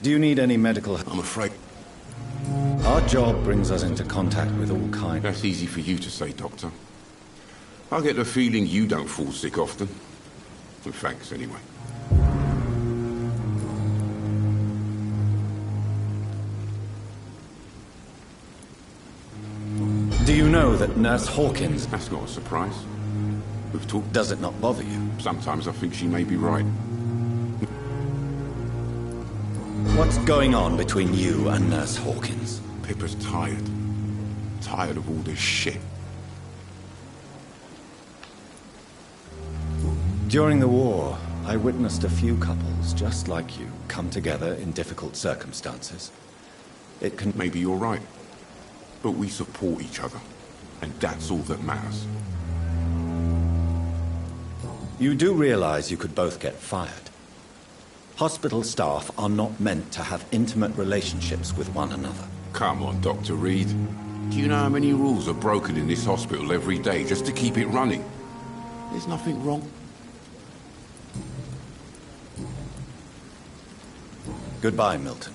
Do you need any medical help? I'm afraid... Our job brings us into contact with all kinds... That's easy for you to say, Doctor. I get the feeling you don't fall sick often. Well, thanks, anyway. Do you know that Nurse Hawkins... That's not a surprise. We've talked... Does it not bother you? Sometimes I think she may be right. What's going on between you and Nurse Hawkins? Pippa's tired. Tired of all this shit. During the war, I witnessed a few couples, just like you, come together in difficult circumstances. It can... Maybe you're right. But we support each other. And that's all that matters. You do realize you could both get fired. Hospital staff are not meant to have intimate relationships with one another. Come on, Dr. Reed. Do you know how many rules are broken in this hospital every day just to keep it running? There's nothing wrong. Goodbye, Milton.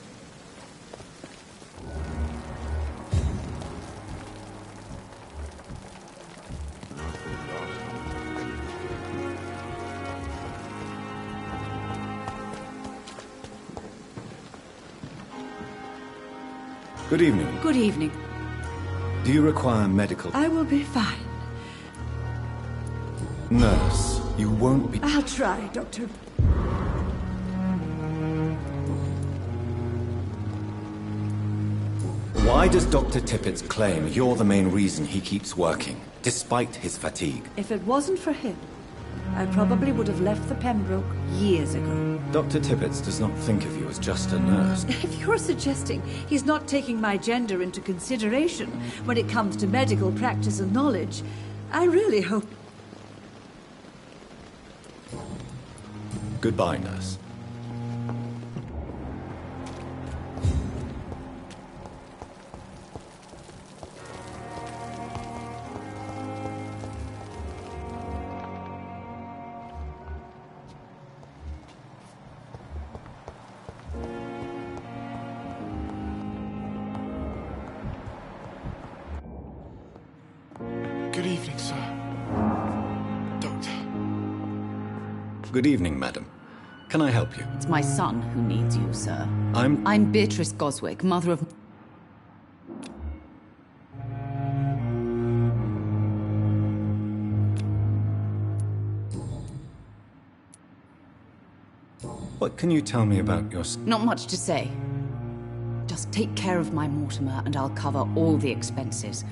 Good evening. Good evening. Do you require medical... I will be fine. Nurse, you won't be... I'll try, Doctor. Why does Dr. Tippett's claim you're the main reason he keeps working, despite his fatigue? If it wasn't for him, I probably would have left the Pembroke years ago. Dr. Tippett does not think of you as just a nurse. If you're suggesting he's not taking my gender into consideration when it comes to medical practice and knowledge, I really hope... Goodbye, nurse. Good evening, sir. Doctor. Good evening, madam. Can I help you? It's my son who needs you, sir. I'm Beatrice Goswick, mother of... What can you tell me about your... Not much to say. Just take care of my Mortimer and I'll cover all the expenses.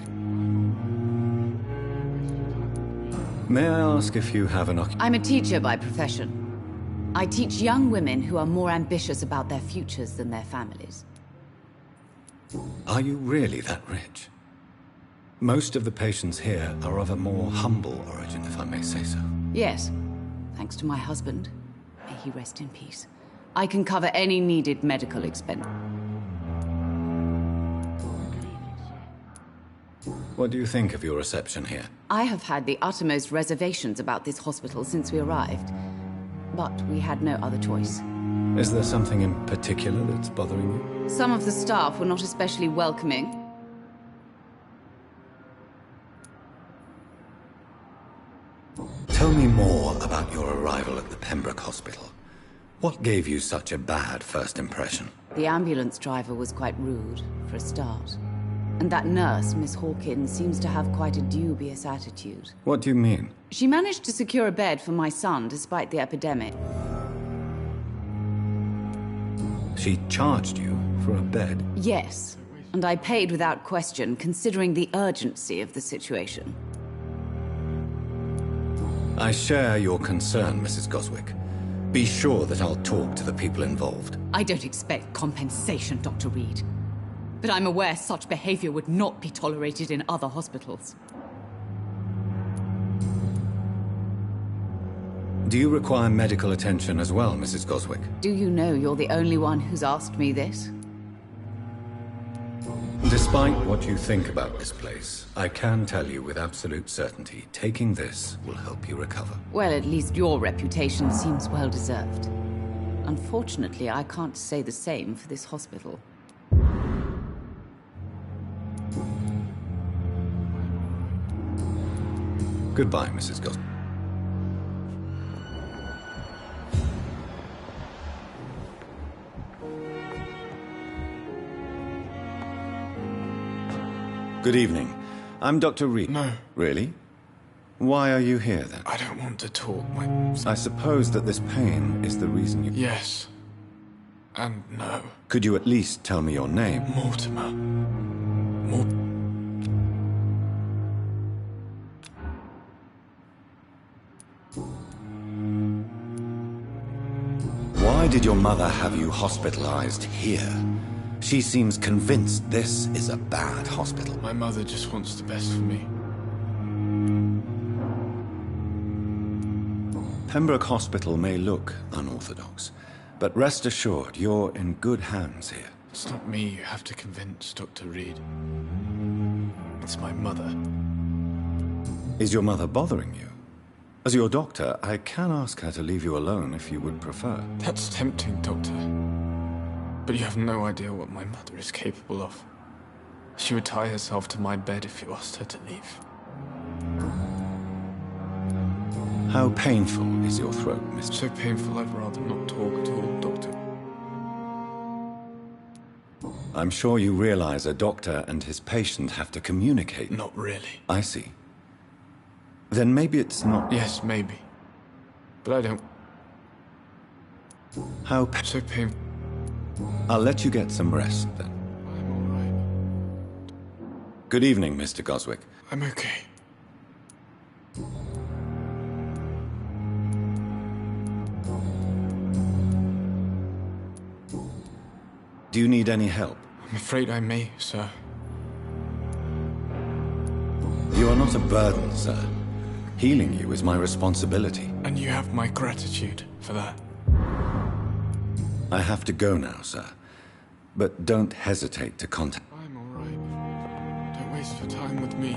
May I ask if you have an I'm a teacher by profession. I teach young women who are more ambitious about their futures than their families. Are you really that rich? Most of the patients here are of a more humble origin, if I may say so. Yes, thanks to my husband. May he rest in peace. I can cover any needed medical expense. What do you think of your reception here? I have had the uttermost reservations about this hospital since we arrived. But we had no other choice. Is there something in particular that's bothering you? Some of the staff were not especially welcoming. Tell me more about your arrival at the Pembroke Hospital. What gave you such a bad first impression? The ambulance driver was quite rude, for a start. And that nurse, Miss Hawkins, seems to have quite a dubious attitude. What do you mean? She managed to secure a bed for my son despite the epidemic. She charged you for a bed? Yes, and I paid without question, considering the urgency of the situation. I share your concern, Mrs. Goswick. Be sure that I'll talk to the people involved. I don't expect compensation, Dr. Reed. But I'm aware such behavior would not be tolerated in other hospitals. Do you require medical attention as well, Mrs. Goswick? Do you know you're the only one who's asked me this? Despite what you think about this place, I can tell you with absolute certainty, taking this will help you recover. Well, at least your reputation seems well deserved. Unfortunately, I can't say the same for this hospital. Goodbye, Mrs. Gosling. Good evening. I'm Dr. Reed. No. Really? Why are you here, then? I don't want to talk. I suppose that this pain is the reason you... Yes. And no. Could you at least tell me your name? Mortimer. Why did your mother have you hospitalized here? She seems convinced this is a bad hospital. My mother just wants the best for me. Pembroke Hospital may look unorthodox, but rest assured you're in good hands here. It's not me you have to convince, Dr. Reed. It's my mother. Is your mother bothering you? As your doctor, I can ask her to leave you alone if you would prefer. That's tempting, Doctor. But you have no idea what my mother is capable of. She would tie herself to my bed if you asked her to leave. How painful is your throat, Mr. So painful I'd rather not talk at all, Doctor. I'm sure you realize a doctor and his patient have to communicate. Not really. I see. Then maybe it's not... Yes, maybe. But I don't... How so painful. I'll let you get some rest, then. I'm all right. Good evening, Mr. Goswick. I'm okay. Do you need any help? I'm afraid I may, sir. You are not a burden, sir. Healing you is my responsibility. And you have my gratitude for that. I have to go now, sir. But don't hesitate to contact... I'm all right. Don't waste your time with me.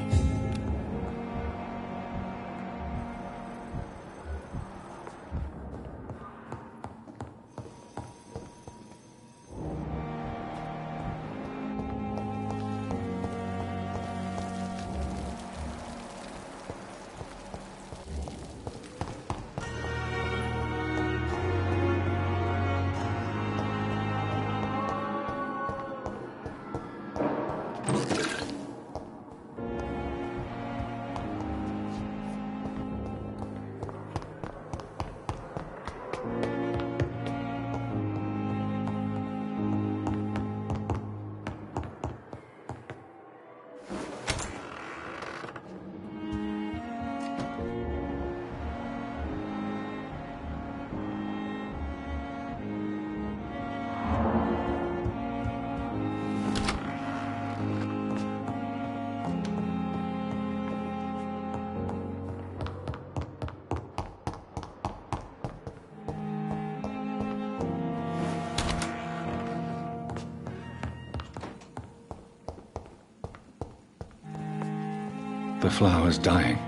The flower's dying.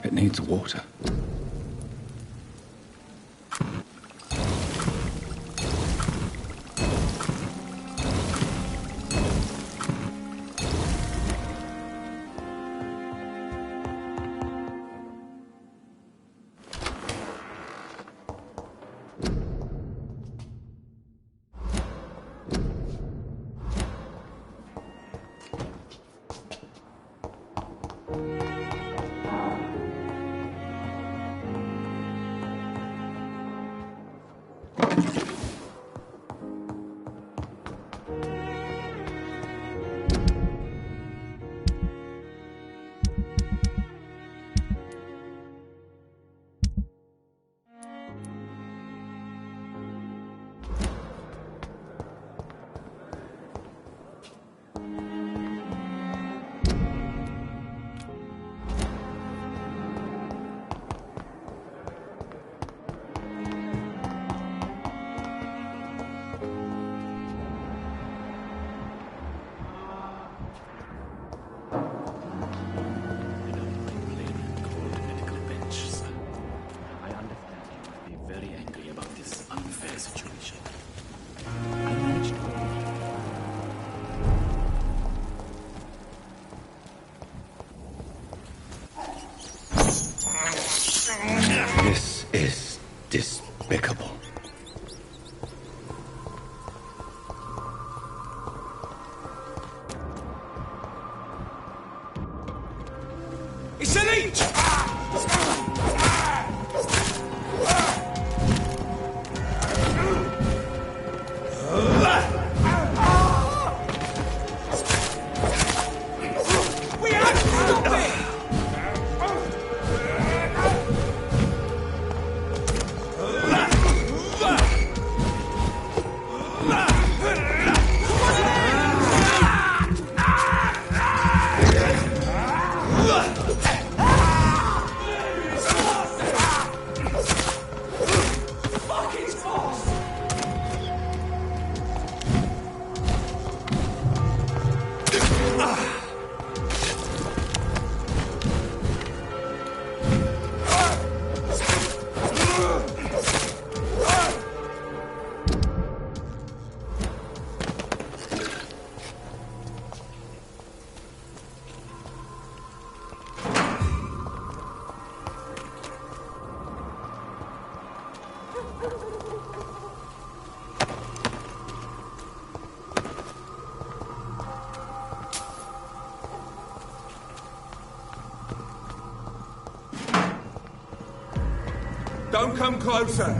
It needs water. is despicable. It's an leech! We have to stop it! Don't come closer.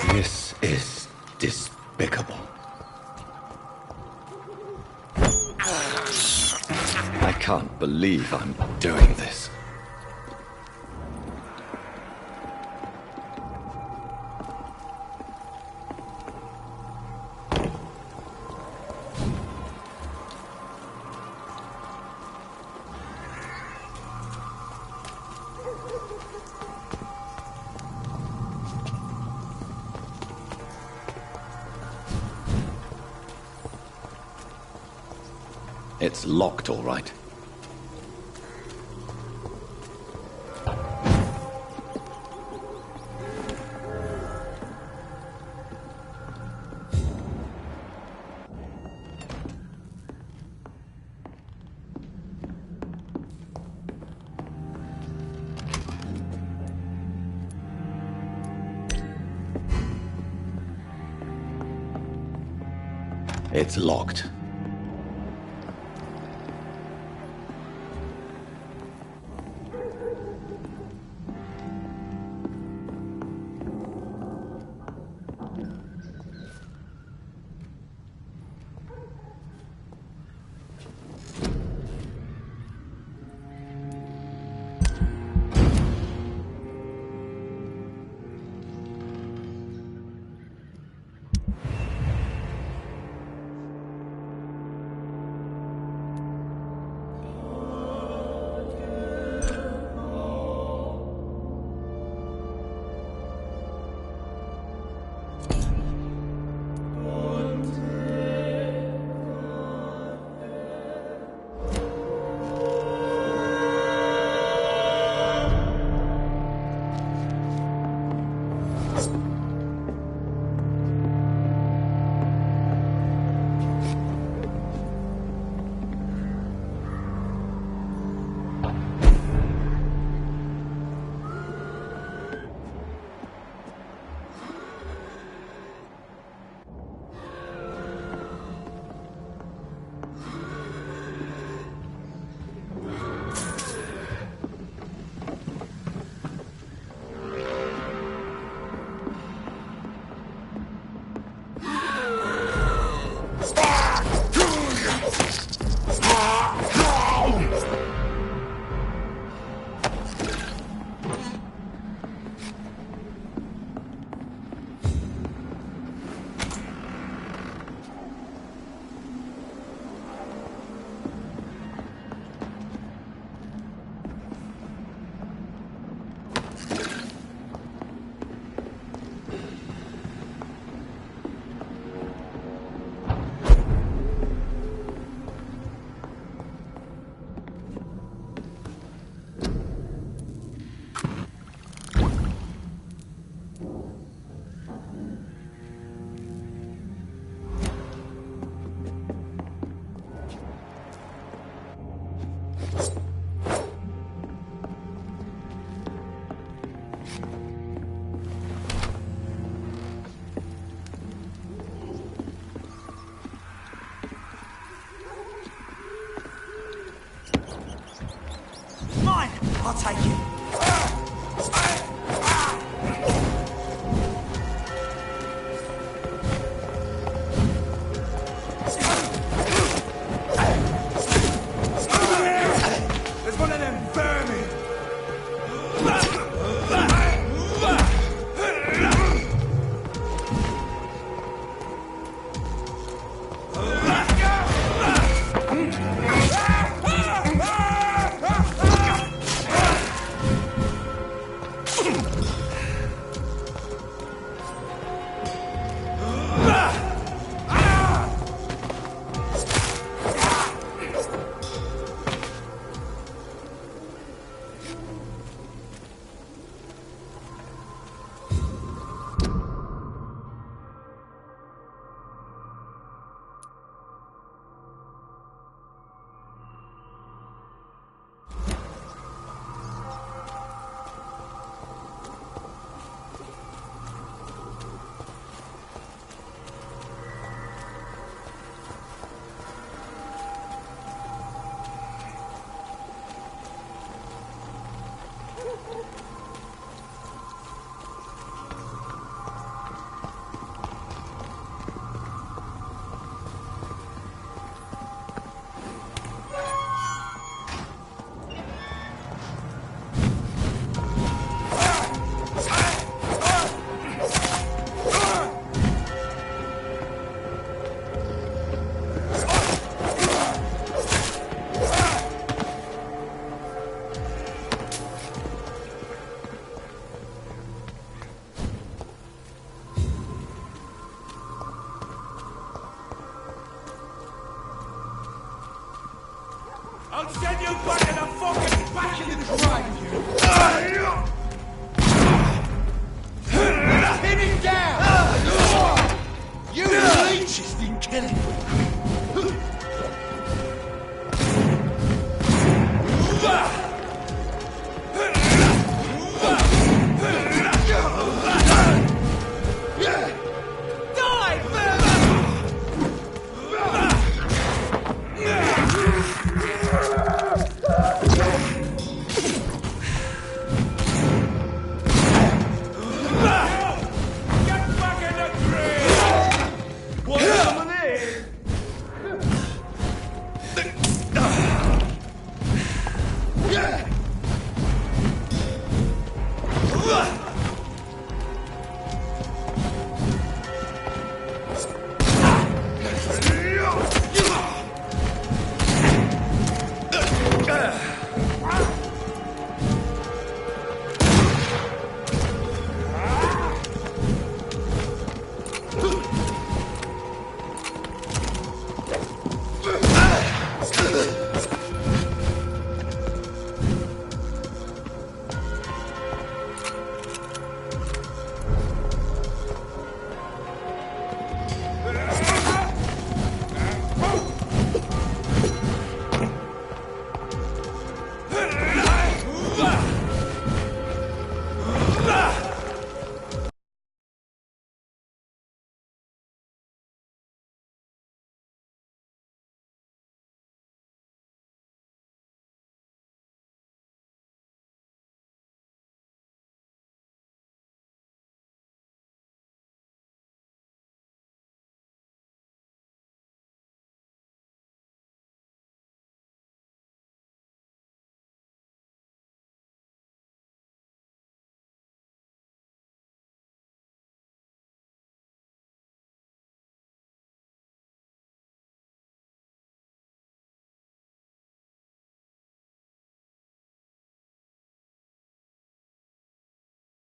This is despicable. I can't believe I'm doing this. It's locked, all right. It's locked. I'll take it. There's one of them vermin. you back in the fucking back of the train! Pin him down! You leeches didn't kill him!